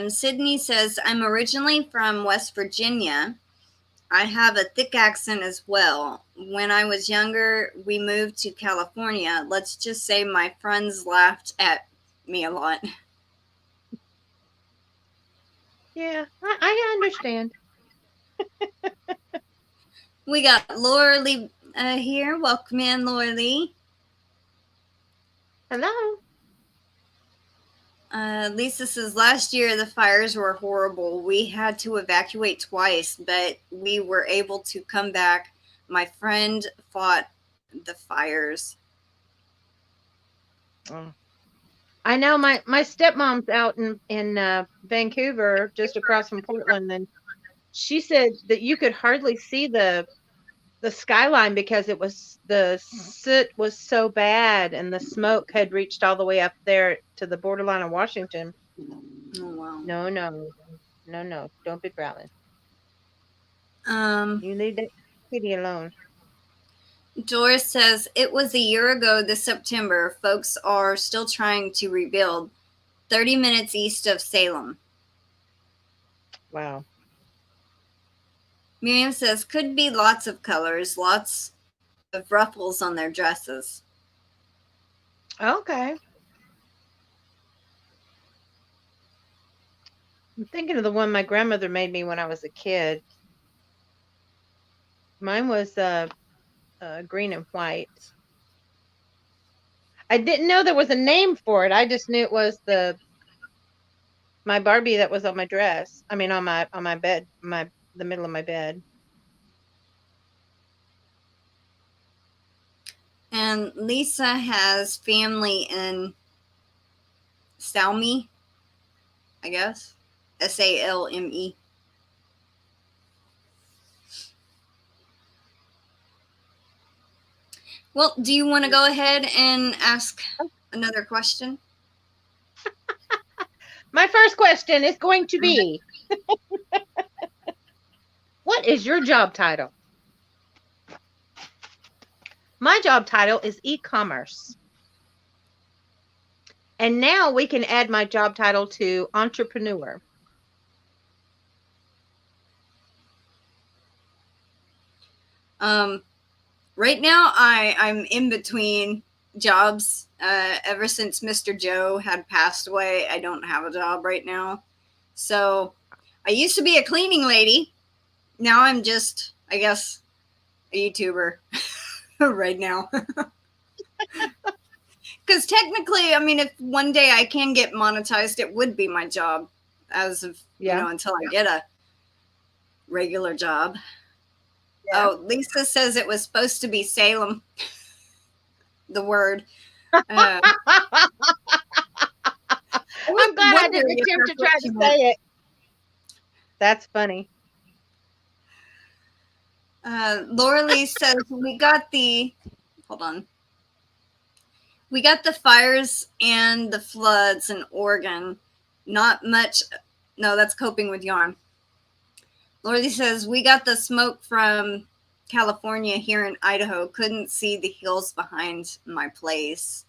Sydney says, I'm originally from West Virginia. I have a thick accent as well. When I was younger, we moved to California. Let's just say my friends laughed at me a lot. Yeah, I understand. We got Laura Lee here. Welcome in, Laura Lee. Hello. Lisa says, last year the fires were horrible. We had to evacuate twice, but we were able to come back. My friend fought the fires. Oh. I know my stepmom's out in Vancouver, just across from Portland, and she said that you could hardly see the skyline because the soot was so bad and the smoke had reached all the way up there to the borderline of Washington. Oh, wow. No, don't be growling. Um, You leave that kitty alone. Doris says, it was a year ago this September. Folks are still trying to rebuild. 30 minutes east of Salem. Wow. Miriam says, could be lots of colors, lots of ruffles on their dresses. Okay. I'm thinking of the one my grandmother made me when I was a kid. Mine was green and white. I didn't know there was a name for it. I just knew it was my Barbie that was on my dress. I mean, on my bed, the middle of my bed. And Lisa has family in Salme, I guess. Salme. Well, do you want to go ahead and ask another question? My first question is going to be, what is your job title? My job title is e-commerce. And now we can add my job title to entrepreneur. Right now I'm in between jobs. Ever since Mr. Joe had passed away, I don't have a job right now. So I used to be a cleaning lady. Now I'm just, I guess, a YouTuber right now. Because technically, I mean, if one day I can get monetized, it would be my job as of, until I get a regular job. Yeah. Oh, Lisa says it was supposed to be Salem. The word. I'm glad I didn't attempt to try to say it. That's funny. Laura Lee says we got the fires and the floods in Oregon. Not much. No, that's coping with yarn. Laura Lee says we got the smoke from California here in Idaho. Couldn't see the hills behind my place.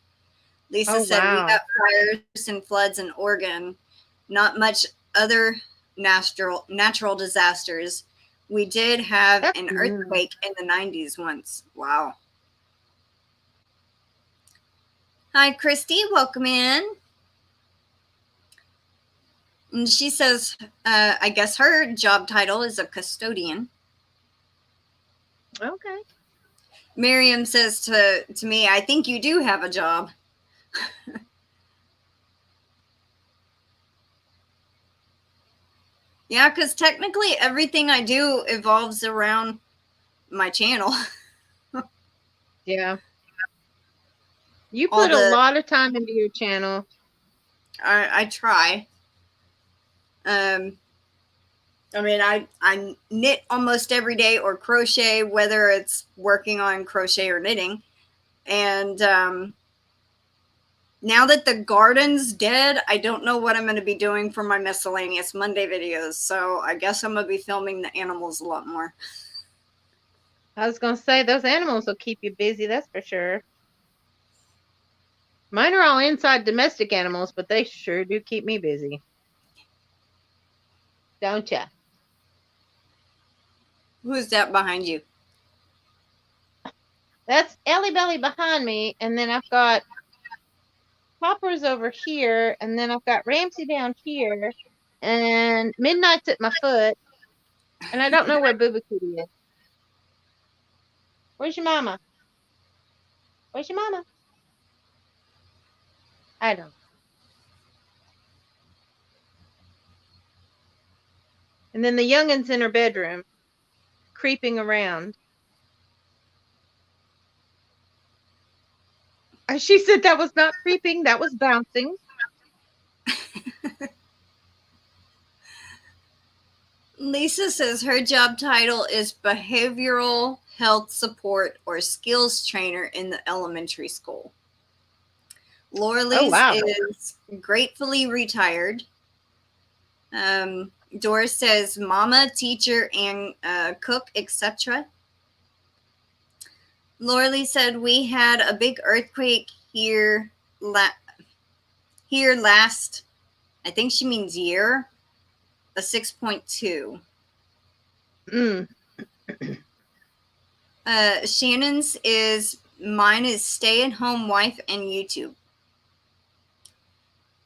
Lisa said we got fires and floods in Oregon. Not much other natural disasters. We did have an earthquake in the 90s once. Wow. Hi, Christy. Welcome in. And she says, I guess her job title is a custodian. Okay. Miriam says to me, I think you do have a job. Yeah, because technically everything I do evolves around my channel. Yeah. You all put a the lot of time into your channel. I try. I mean, I knit almost every day or crochet, whether it's working on crochet or knitting. And now that the garden's dead, I don't know what I'm going to be doing for my miscellaneous Monday videos. So I guess I'm going to be filming the animals a lot more. I was going to say, those animals will keep you busy, that's for sure. Mine are all inside domestic animals, but they sure do keep me busy. Don't ya? Who's that behind you? That's Ellie Belly behind me, and then I've got Poppers over here, and then I've got Ramsey down here, and Midnight's at my foot, and I don't know where Boo Boo Kitty is. Where's your mama? Where's your mama? I don't. And then the youngin's in her bedroom, creeping around. And she said that was not creeping, that was bouncing. Lisa says her job title is behavioral health support or skills trainer in the elementary school. Laurel's wow. is gratefully retired. Doris says mama, teacher, and cook, etc. Laura said we had a big earthquake here last, I think she means year, a 6.2. Shannon's is, mine is stay-at-home wife and YouTube.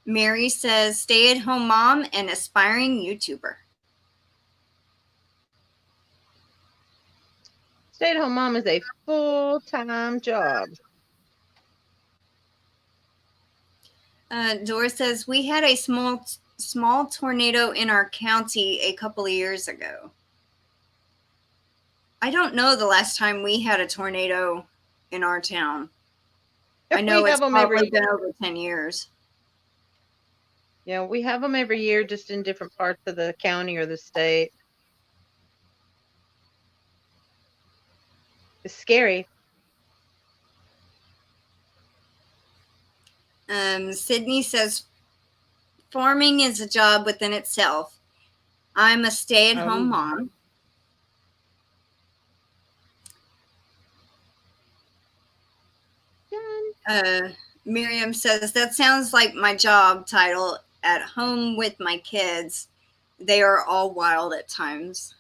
Mary says stay-at-home mom and aspiring YouTuber. Stay-at-home mom is a full-time job. Doris says we had a small tornado in our county a couple of years ago. I don't know the last time we had a tornado in our town. I know it's probably been over 10 years. Yeah, we have them every year, just in different parts of the county or the state. It's scary. Sydney says farming is a job within itself. I'm a stay-at-home mom. Miriam says that sounds like my job title at home with my kids. They are all wild at times.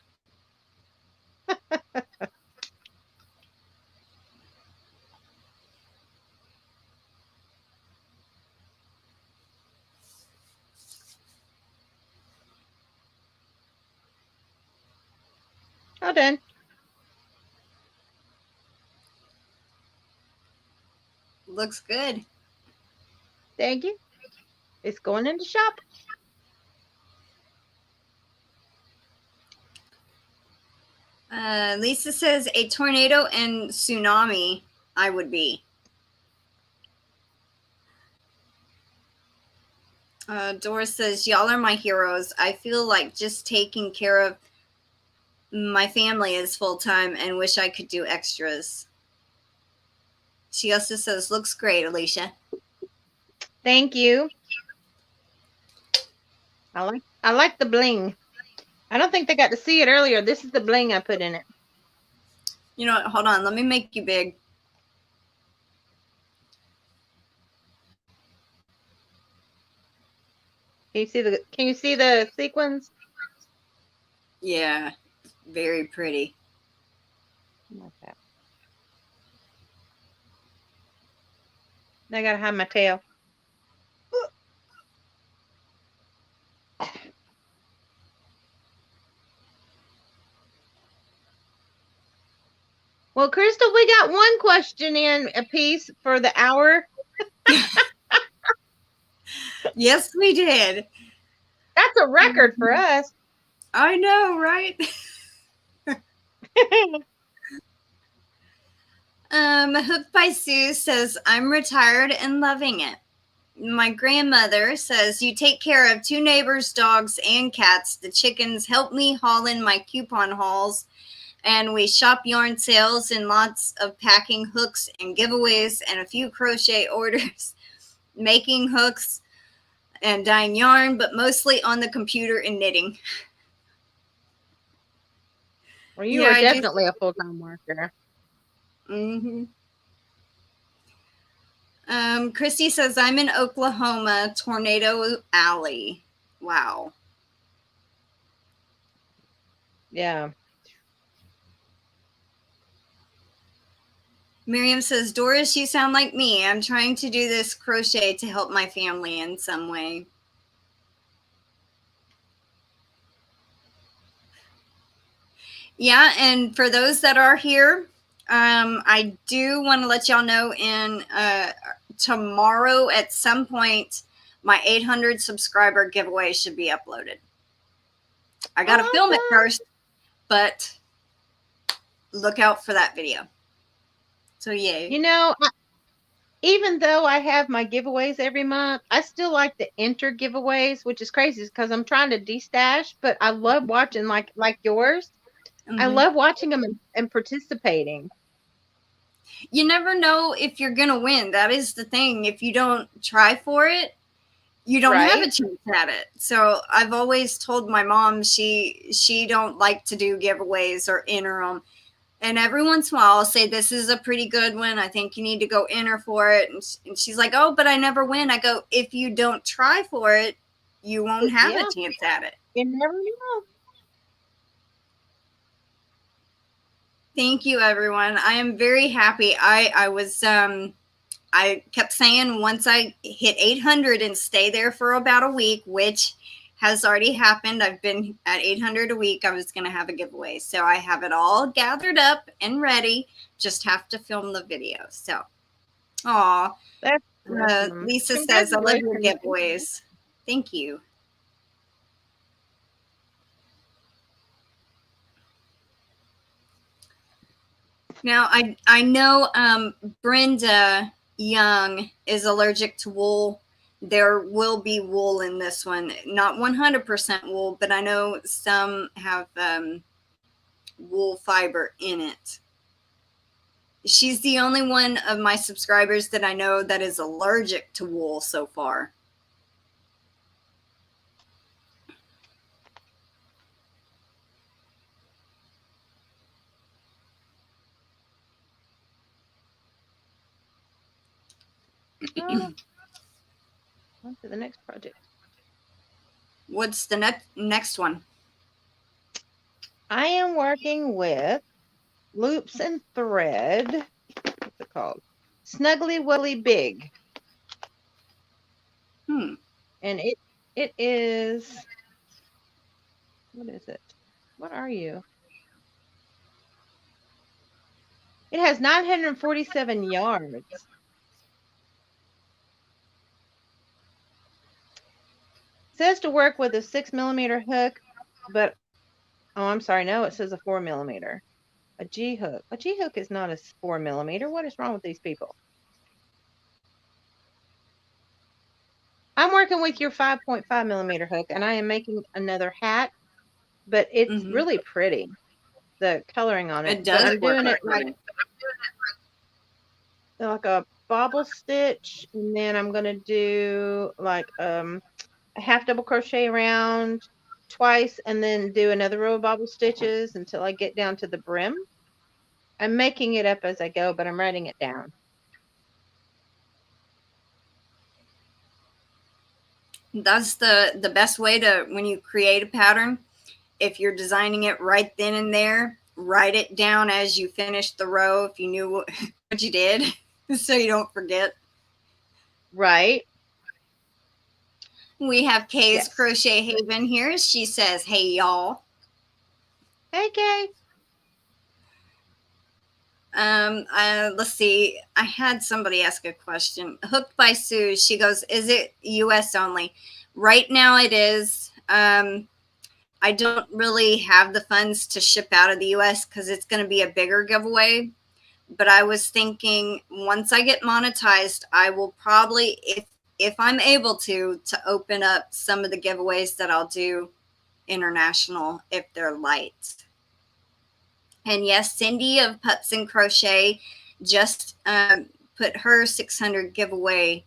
All done. Looks good. Thank you. It's going in the shop. Lisa says a tornado and tsunami I would be. Doris says, y'all are my heroes. I feel like just taking care of my family is full-time and wish I could do extras. She also says, looks great, Alishia. Thank you. I like the bling. I don't think they got to see it earlier. This is the bling I put in it. You know what? Hold on. Let me make you big. Can you see the sequins? Yeah, very pretty. Like that. I gotta hide my tail. Well, Krystal, we got one question in a piece for the hour. Yes, we did. That's a record for us. I know, right? Hooked by Sue says, I'm retired and loving it. My grandmother says, you take care of 2 neighbors' dogs and cats. The chickens help me haul in my coupon hauls, and we shop yarn sales and lots of packing hooks and giveaways and a few crochet orders, making hooks and dyeing yarn, but mostly on the computer and knitting. Well, you Yeah, are I do. definitely a full-time worker. Mm-hmm. Christy says, I'm in Oklahoma, Tornado Alley. Wow. Yeah. Miriam says, Doris, you sound like me. I'm trying to do this crochet to help my family in some way. Yeah, and for those that are here, I do want to let y'all know in tomorrow at some point, my 800 subscriber giveaway should be uploaded. I got to film it first, but look out for that video. So, yay. You know, even though I have my giveaways every month, I still like to enter giveaways, which is crazy because I'm trying to destash, but I love watching like yours. I love watching them and participating. You never know if you're going to win. That is the thing. If you don't try for it, you don't have a chance at it. So I've always told my mom she don't like to do giveaways or enter them. And every once in a while I'll say, this is a pretty good one. I think you need to go enter for it. And she's like, oh, but I never win. I go, if you don't try for it, you won't have a chance at it. You never know. Thank you, everyone. I am very happy. I kept saying once I hit 800 and stay there for about a week, which has already happened. I've been at 800 a week. I was going to have a giveaway. So I have it all gathered up and ready. Just have to film the video. So, aw. Lisa says, I love your giveaways. Thank you. Now, I know Brenda Young is allergic to wool. There will be wool in this one. Not 100% wool, but I know some have wool fiber in it. She's the only one of my subscribers that I know that is allergic to wool so far. On to the next project. What's the next one? I am working with loops and thread. What's it called? Snuggly Willy Big. And it is, what is it? What are you? It has 947 yards. Says to work with a 6mm hook, but oh, I'm sorry, no, it says a 4mm. A G hook. A G hook is not a 4mm. What is wrong with these people? I'm working with your 5.5mm hook, and I am making another hat, but it's really pretty. The coloring on it. It does. I'm doing it like a bobble stitch, and then I'm gonna do like a half double crochet around twice, and then do another row of bobble stitches until I get down to the brim. I'm making it up as I go, but I'm writing it down. That's the best way to, when you create a pattern, if you're designing it right then and there, write it down as you finish the row if you knew what you did, so you don't forget. Right. We have Kay's Crochet Haven here. She says, hey, y'all. Hey, Kay. Let's see. I had somebody ask a question. Hooked by Sue. She goes, is it US only? Right now it is. I don't really have the funds to ship out of the US because it's going to be a bigger giveaway. but I was thinking once I get monetized, I will probably, if I'm able to open up some of the giveaways that I'll do international if they're light. And yes, Cindy of Pups and Crochet just put her 600 giveaway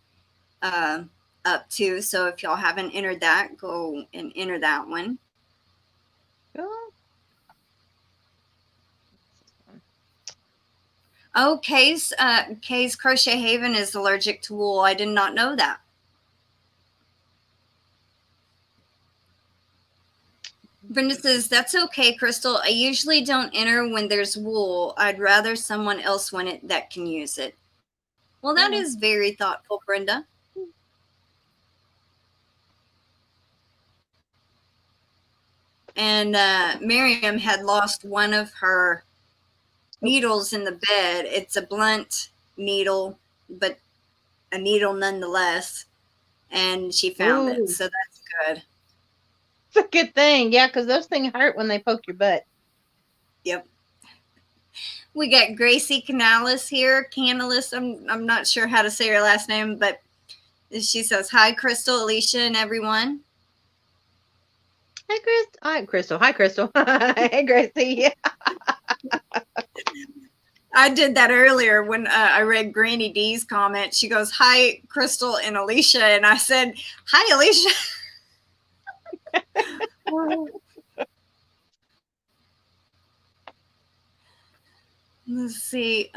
up too. So if y'all haven't entered that, go and enter that one. Cool. Oh, Kay's Crochet Haven is allergic to wool. I did not know that. Brenda says, that's okay, Krystal. I usually don't enter when there's wool. I'd rather someone else win it that can use it. Well, that is very thoughtful, Brenda. And Miriam had lost one of her needles in the bed. It's a blunt needle, but a needle nonetheless. And she found it, so that's good. It's a good thing, yeah, because those things hurt when they poke your butt. Yep. We got Gracie Canalis here. Canalis, I'm not sure how to say her last name, but she says, hi, Krystal, Alicia, and everyone. Hi, Krystal. Hi, Krystal. Hi, Krystal. Hey, Gracie. I did that earlier when I read Granny D's comment. She goes, hi, Krystal and Alicia. And I said, hi, Alicia. Let's see.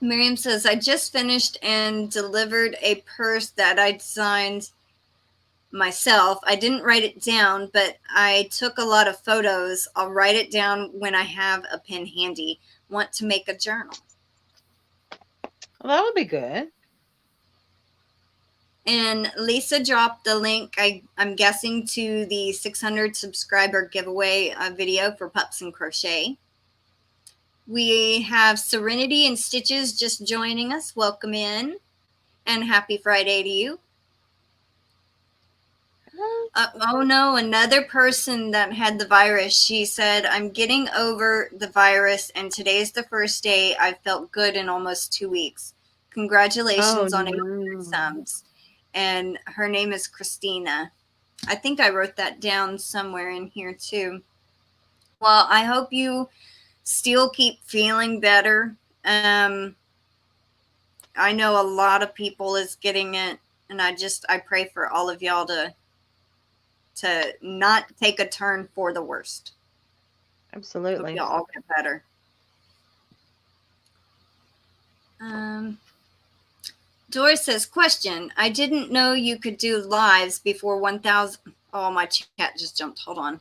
Miriam says, I just finished and delivered a purse that I designed myself. I didn't write it down, but I took a lot of photos. I'll write it down when I have a pen handy. Want to make a journal. Well, that would be good. And Lisa dropped the link, I'm guessing, to the 600 subscriber giveaway video for Pups and Crochet. We have Serenity and Stitches just joining us. Welcome in. And happy Friday to you. Oh no, another person that had the virus. She said, I'm getting over the virus, and today's the first day I've felt good in almost 2 weeks. Congratulations on 800 subs. And her name is Christina. I think I wrote that down somewhere in here too. Well, I hope you still keep feeling better. I know a lot of people is getting it, and I pray for all of y'all to not take a turn for the worst. Absolutely. Hope y'all all get better. Doris says, question, I didn't know you could do lives before 1,000. Oh, my chat just jumped. Hold on.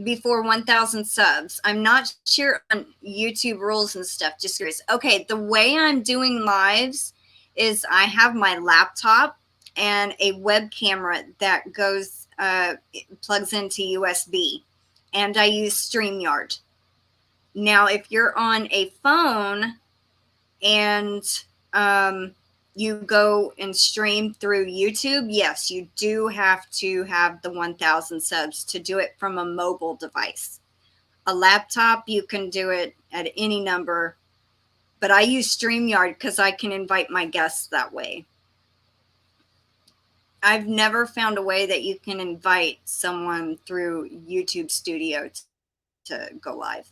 Before 1,000 subs. I'm not sure on YouTube rules and stuff. Just curious. Okay, the way I'm doing lives is I have my laptop and a web camera that goes, plugs into USB. And I use StreamYard. Now, if you're on a phone and you go and stream through YouTube, yes, you do have to have the 1,000 subs to do it from a mobile device. A laptop, you can do it at any number, but I use StreamYard because I can invite my guests that way. I've never found a way that you can invite someone through YouTube Studio to go live.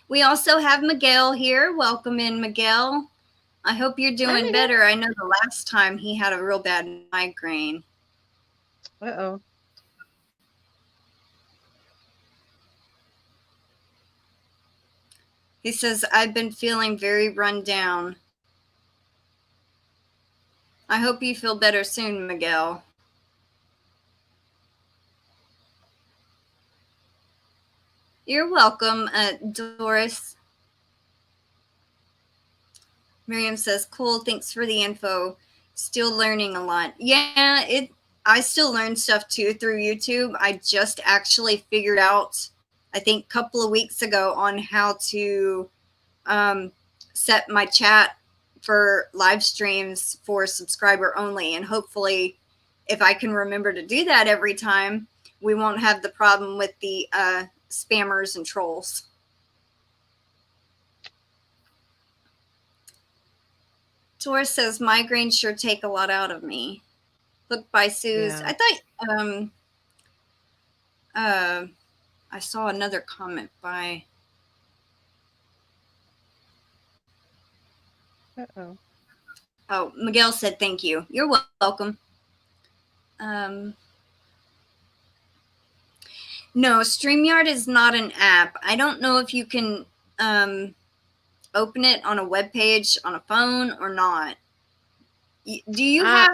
We also have Miguel here. Welcome in, Miguel. I hope you're doing better. I know the last time he had a real bad migraine. Uh-oh. He says, I've been feeling very run down. I hope you feel better soon, Miguel. You're welcome, Doris. Miriam says, cool, thanks for the info. Still learning a lot. Yeah, I still learn stuff too through YouTube. I just actually figured out, I think a couple of weeks ago, on how to set my chat for live streams for subscriber only. And hopefully, if I can remember to do that every time, we won't have the problem with the spammers and trolls. Taurus says migraines sure take a lot out of me. Look by Sue's. Yeah. I thought I saw another comment by. Uh-oh. Oh, Miguel said thank you. You're welcome. No, StreamYard is not an app. I don't know if you can open it on a web page on a phone or not. Do you have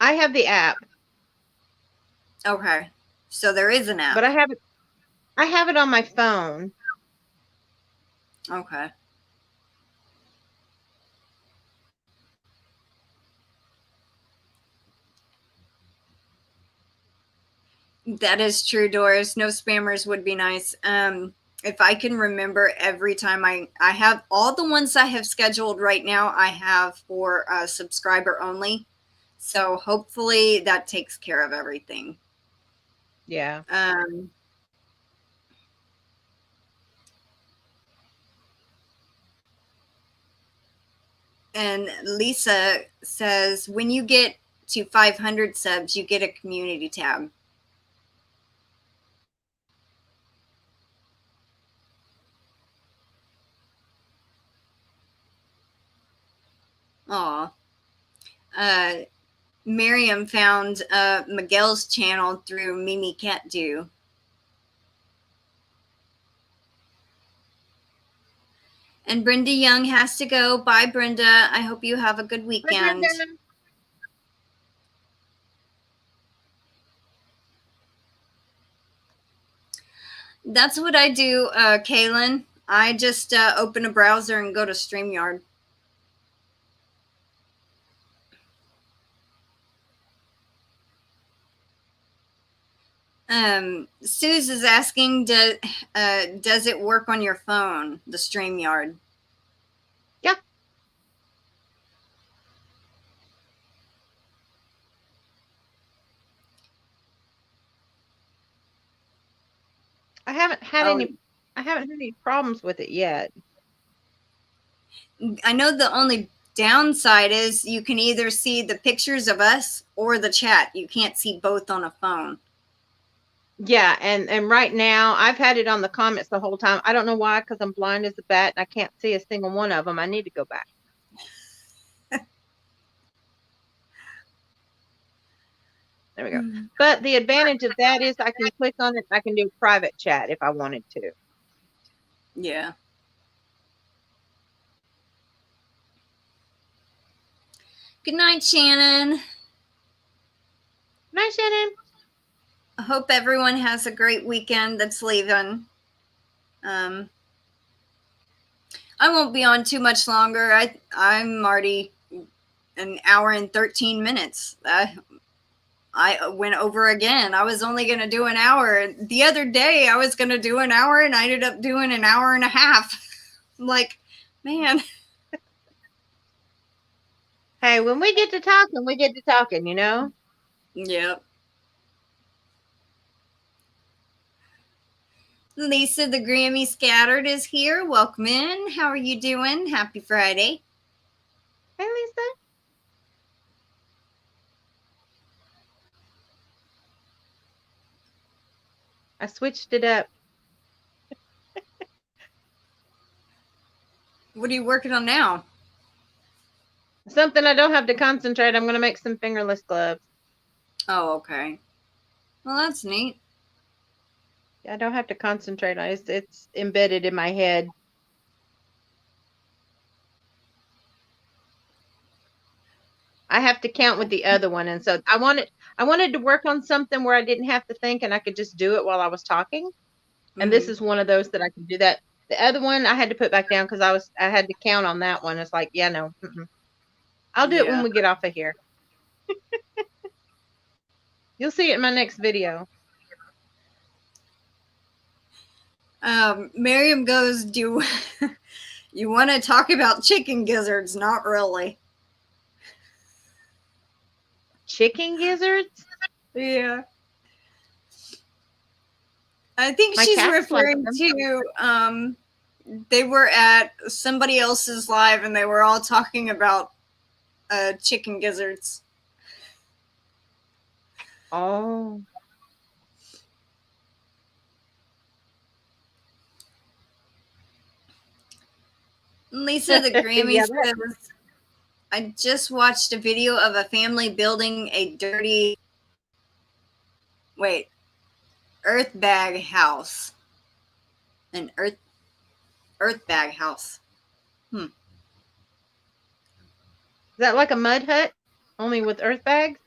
I have the app. Okay. So there is an app. But I have it on my phone. Okay. That is true, Doris. No spammers would be nice. If I can remember every time I have all the ones I have scheduled right now, I have for subscriber only. So hopefully that takes care of everything. Yeah. And Lisa says, when you get to 500 subs, you get a community tab. Aw. Miriam found Miguel's channel through Mimi Cat Do. And Brenda Young has to go. Bye, Brenda. I hope you have a good weekend. Bye, That's what I do, Kaylin. I just open a browser and go to StreamYard. Suze is asking, does it work on your phone, the StreamYard? Yeah. I haven't had any problems with it yet. I know the only downside is you can either see the pictures of us or the chat. You can't see both on a phone. Yeah, and right now I've had it on the comments the whole time. I don't know why, because I'm blind as a bat and I can't see a single one of them. I need to go back. There we go. But the advantage of that is I can click on it. I can do private chat if I wanted to. Yeah. Good night, Shannon. Good night, Shannon. I hope everyone has a great weekend that's leaving. I won't be on too much longer. I'm already an hour and 13 minutes. I went over again. I was only going to do an hour. The other day, I was going to do an hour, and I ended up doing an hour and a half. I'm like, man. Hey, when we get to talking, you know? Yep. Lisa the Grammy Scattered is here. Welcome in. How are you doing? Happy Friday. Hey, Lisa. I switched it up. What are you working on now? Something I don't have to concentrate. I'm going to make some fingerless gloves. Oh, okay. Well, that's neat. I don't have to concentrate on it. It's embedded in my head. I have to count with the other one. And so I wanted to work on something where I didn't have to think and I could just do it while I was talking. And this is one of those that I can do that. The other one I had to put back down because I had to count on that one. It's like, yeah, no. I'll do it when we get off of here. You'll see it in my next video. Miriam goes, do you want to talk about chicken gizzards? Not really. Chicken gizzards? Yeah. I think My she's cats like referring them. to they were at somebody else's live and they were all talking about chicken gizzards. Oh. Lisa the Grammy Yeah, says, I just watched a video of a family building a dirty, wait, earth bag house. An earth bag house. is that like a mud hut, only with earth bags?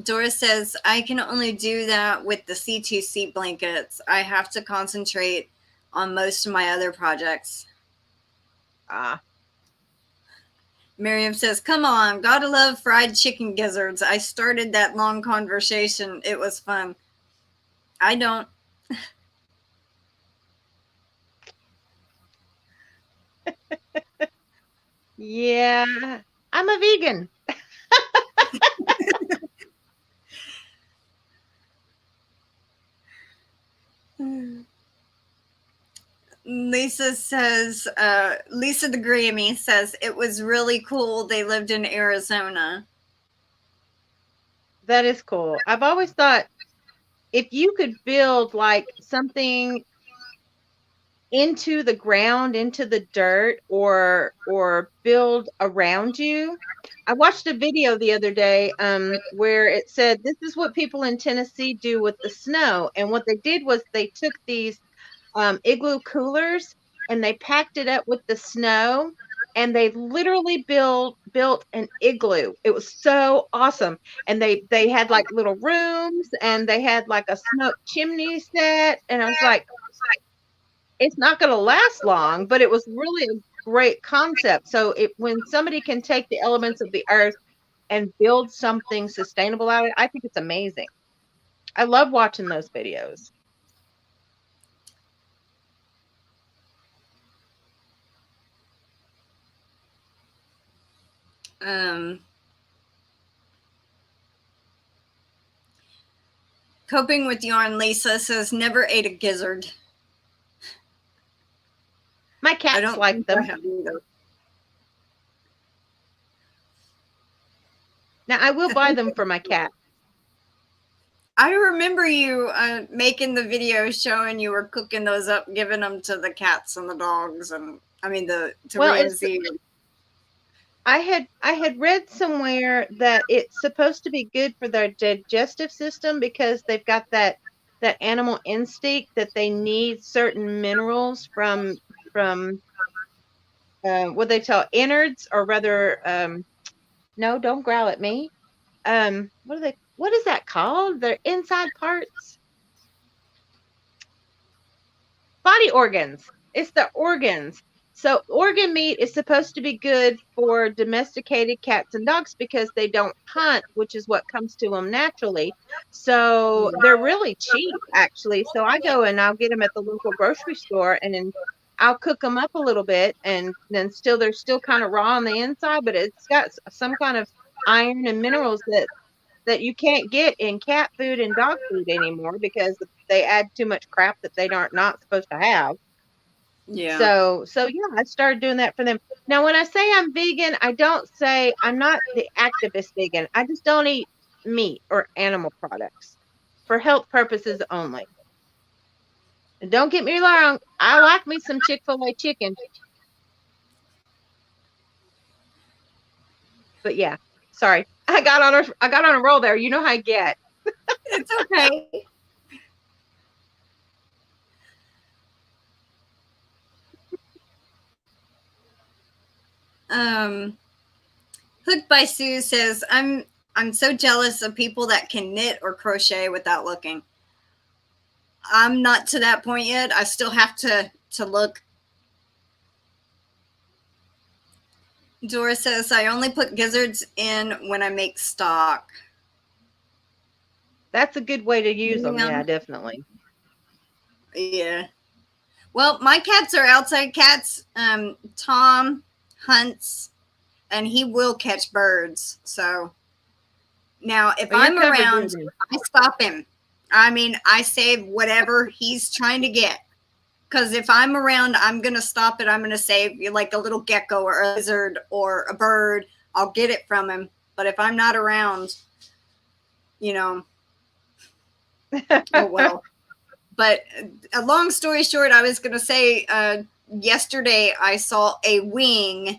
Doris says, I can only do that with the C2C blankets. I have to concentrate on most of my other projects. Ah. Miriam says, come on, gotta love fried chicken gizzards. I started that long conversation. It was fun. I don't. Yeah, I'm a vegan. Lisa says, Lisa the Grammy says, it was really cool. They lived in Arizona. That is cool. I've always thought if you could build like something into the ground, into the dirt, or build around you. I watched a video the other day where it said this is what people in Tennessee do with the snow. And what they did was they took these igloo coolers and they packed it up with the snow and they literally built an igloo. It was so awesome. And they had like little rooms and they had like a smoke chimney set. And I was like, it's not going to last long, but it was really a great concept. So when somebody can take the elements of the earth and build something sustainable out of it, I think it's amazing. I love watching those videos. Coping with Yarn Lisa says, never ate a gizzard. My cats like them. Now I will buy them for my cat. I remember you making the video showing you were cooking those up, giving them to the cats and the dogs, and I mean to Ramsey. I had read somewhere that it's supposed to be good for their digestive system because they've got that animal instinct that they need certain minerals from what they tell innards, or rather no, don't growl at me. What is that called? Their inside parts? Body organs. It's the organs. So organ meat is supposed to be good for domesticated cats and dogs because they don't hunt, which is what comes to them naturally. So they're really cheap, actually. So I go and I'll get them at the local grocery store, and then I'll cook them up a little bit, and then they're still kind of raw on the inside, but it's got some kind of iron and minerals that you can't get in cat food and dog food anymore because they add too much crap that they aren't not supposed to have. Yeah. So yeah, I started doing that for them. Now, when I say I'm vegan, I don't say I'm not the activist vegan. I just don't eat meat or animal products for health purposes only. And don't get me wrong, I like me some Chick-fil-A chicken. But yeah, sorry. I got on a roll there. You know how I get. It's okay. Hooked by Sue says, I'm so jealous of people that can knit or crochet without looking. I'm not to that point yet. I still have to look. Dora says, I only put gizzards in when I make stock. That's a good way to use them. Yeah, definitely. Yeah. Well, my cats are outside cats. Tom hunts and he will catch birds. So now, if Well, you're I'm covered there around, then. I stop him. I mean, I save whatever he's trying to get. Because if I'm around, I'm going to stop it. I'm going to save like a little gecko or a lizard or a bird. I'll get it from him. But if I'm not around, you know, oh well. But a long story short, I was going to say yesterday I saw a wing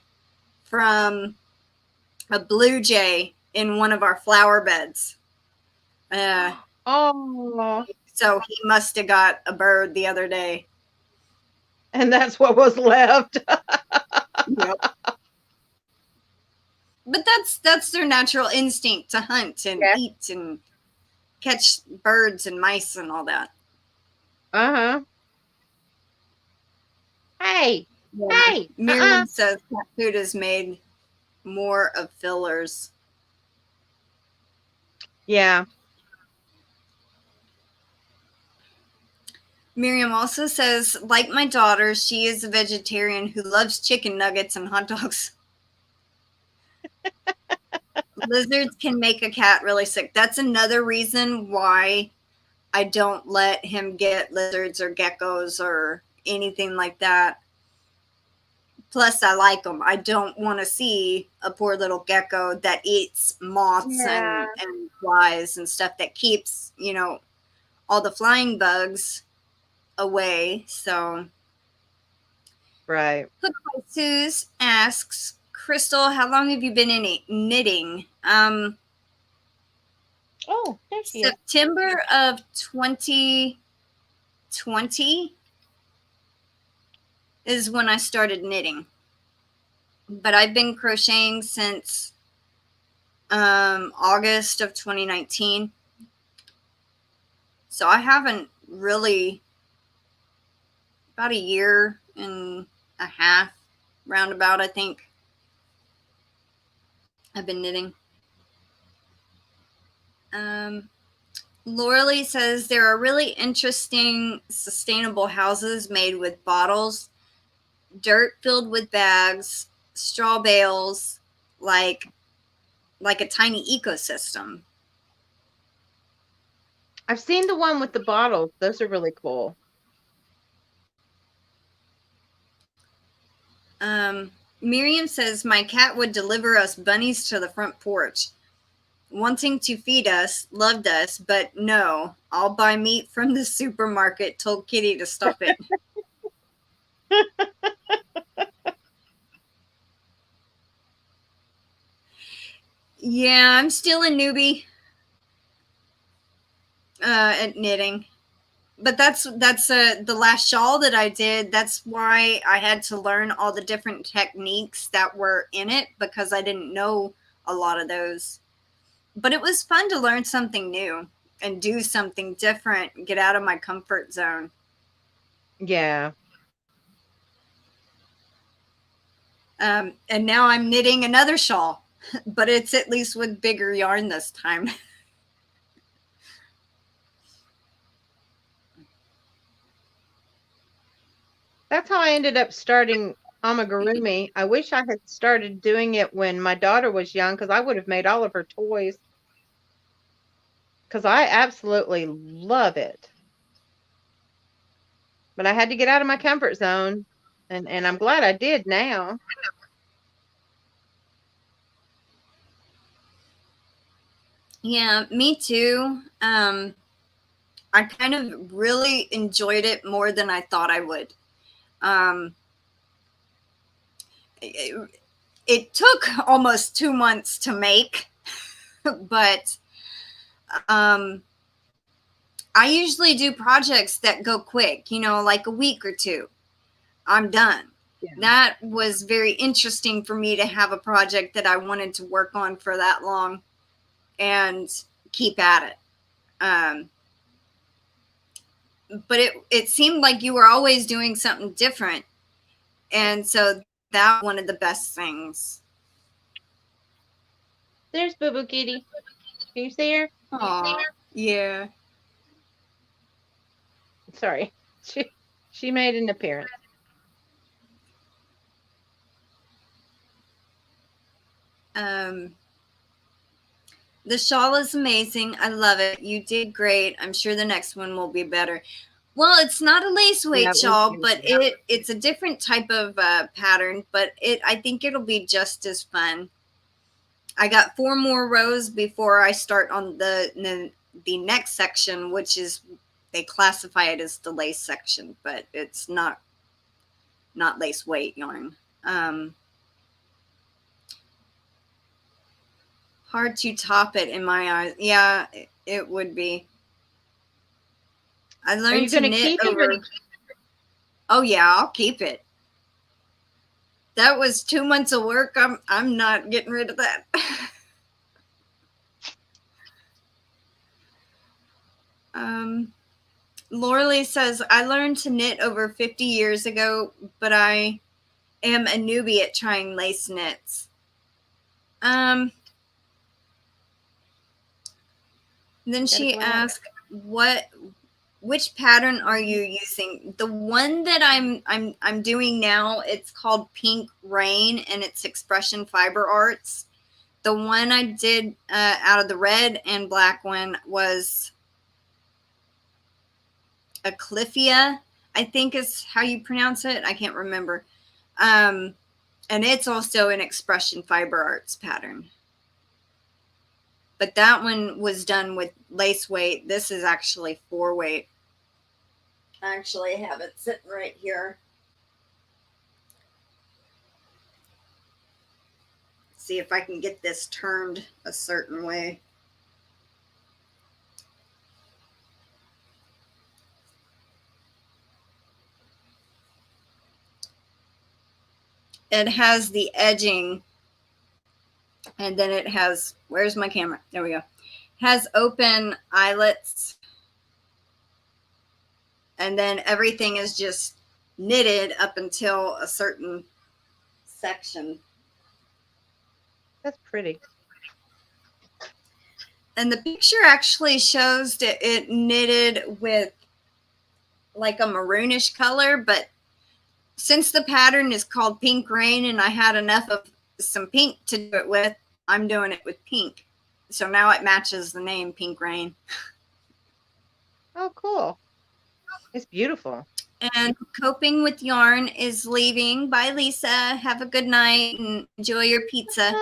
from a blue jay in one of our flower beds. Oh, So he must have got a bird the other day. and that's what was left. Yep. But that's their natural instinct to hunt and Yeah. eat and catch birds and mice and all that. Uh-huh. Hey, Yeah. hey. Miriam says cat food is made more of fillers. Yeah. Miriam also says, like my daughter, she is a vegetarian who loves chicken nuggets and hot dogs. Lizards can make a cat really sick. That's another reason why I don't let him get lizards or geckos or anything like that. Plus, I like them. I don't want to see a poor little gecko that eats moths Yeah. and flies and stuff that keeps, all the flying bugs away. So, Right. Hook by Suze asks, Krystal, how long have you been in knitting? Oh, there she is. September of 2020 is when I started knitting. But I've been crocheting since August of 2019. So I haven't really, about a year and a half, roundabout, I think, I've been knitting. Lauralee says there are really interesting sustainable houses made with bottles, dirt filled with bags, straw bales, like a tiny ecosystem. I've seen the one with the bottles. Those are really cool. Miriam says my cat would deliver us bunnies to the front porch, wanting to feed us, loved us, but no, I'll buy meat from the supermarket, told Kitty to stop it. Yeah, I'm still a newbie at knitting. But that's the last shawl that I did. That's why I had to learn all the different techniques that were in it, because I didn't know a lot of those. But it was fun to learn something new and do something different, get out of my comfort zone. Yeah. And now I'm knitting another shawl, but it's at least with bigger yarn this time. That's how I ended up starting amigurumi. I wish I had started doing it when my daughter was young, because I would have made all of her toys. Because I absolutely love it. But I had to get out of my comfort zone. And I'm glad I did now. Yeah, me too. I kind of really enjoyed it more than I thought I would. It took almost 2 months to make, but I usually do projects that go quick, like a week or two. I'm done. Yeah. That was very interesting for me to have a project that I wanted to work on for that long and keep at it. But it seemed like you were always doing something different. And so that was one of the best things. There's Boo Boo Kitty. Can you see her? Aww, yeah. Sorry. She made an appearance. The shawl is amazing. I love it. You did great. I'm sure the next one will be better. Well, it's not a lace weight shawl, but it's a different type of pattern, but I think it'll be just as fun. I got 4 more rows before I start on the next section, which is, they classify it as the lace section, but it's not lace weight yarn. Hard to top it in my eyes. Yeah, it would be. I learned to knit over. Oh yeah, I'll keep it. That was 2 months of work. I'm not getting rid of that. Laura says, I learned to knit over 50 years ago, but I am a newbie at trying lace knits. Then she asked, which pattern are you using? The one that I'm doing now, it's called Pink Rain, and it's Expression Fiber Arts. The one I did out of the red and black one was Alishia, I think is how you pronounce it. I can't remember. And it's also an Expression Fiber Arts pattern. But that one was done with lace weight. This is actually 4 weight. I actually have it sitting right here. See if I can get this turned a certain way. It has the edging, and then it has, where's my camera? There we go. It has open eyelets, and then everything is just knitted up until a certain section. That's pretty. And the picture actually shows that it knitted with like a maroonish color, but since the pattern is called Pink Rain and I had enough of some pink to do it with, I'm doing it with pink. So now it matches the name Pink Rain. Oh, cool. It's beautiful. And Coping with Yarn is leaving. Bye, Lisa. Have a good night and enjoy your pizza.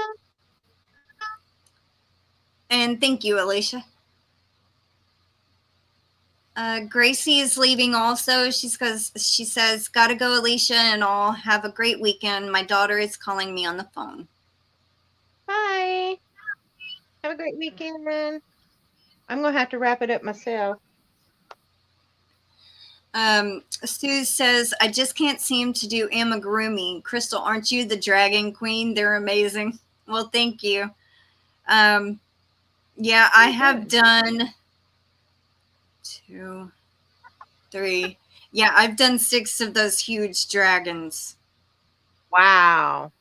And thank you, Alishia. Gracie is leaving also. She says, gotta go, Alishia, and all. Have a great weekend. My daughter is calling me on the phone. Bye. Have a great weekend. I'm going to have to wrap it up myself. Sue says, I just can't seem to do amigurumi. Krystal, aren't you the dragon queen? They're amazing. Well, thank you. Yeah, I have done 2, 3. Yeah, I've done 6 of those huge dragons. Wow.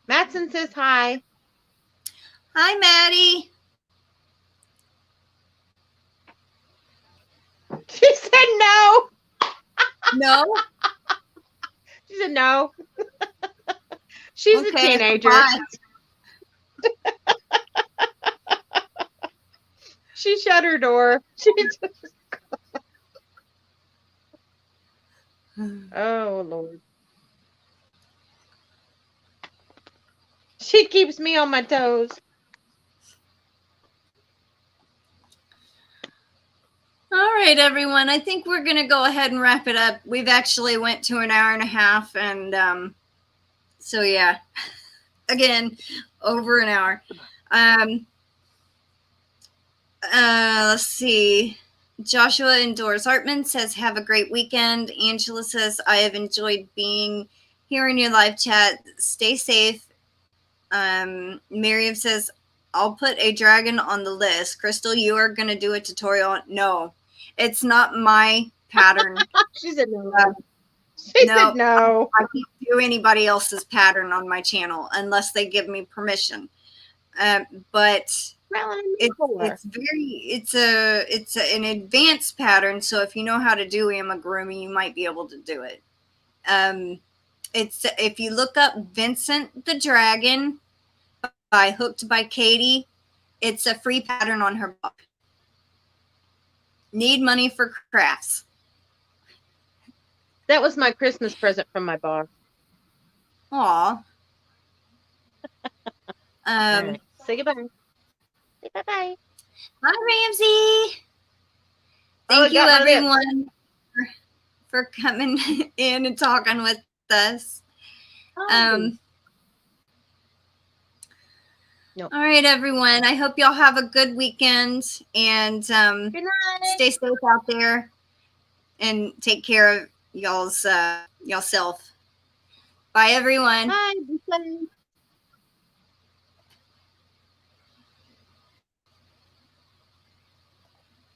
Matson says hi. Hi, Maddie. She said no. No? She said no. She's a teenager. She shut her door. Oh, Lord. She keeps me on my toes. All right, everyone. I think we're going to go ahead and wrap it up. We've actually went to an hour and a half. And so, yeah, again, over an hour. Let's see. Joshua Endors Hartman says, have a great weekend. Angela says, I have enjoyed being here in your live chat. Stay safe. Miriam says, I'll put a dragon on the list. Krystal, you are going to do a tutorial. No, it's not my pattern. She said no. She said no. I can't do anybody else's pattern on my channel unless they give me permission. But it's an advanced pattern. So if you know how to do amigurumi, you might be able to do it. If you look up Vincent the Dragon, by Hooked by Katie. It's a free pattern on her book. Need money for crafts. That was my Christmas present from my boss. Aw. All right. Say goodbye. Say bye-bye. Bye, Ramsey. Thank you, everyone, for coming in and talking with us. Nope. All right, everyone. I hope y'all have a good weekend and Good night. stay safe out there and take care of y'allself. Bye, everyone. Bye. Be safe.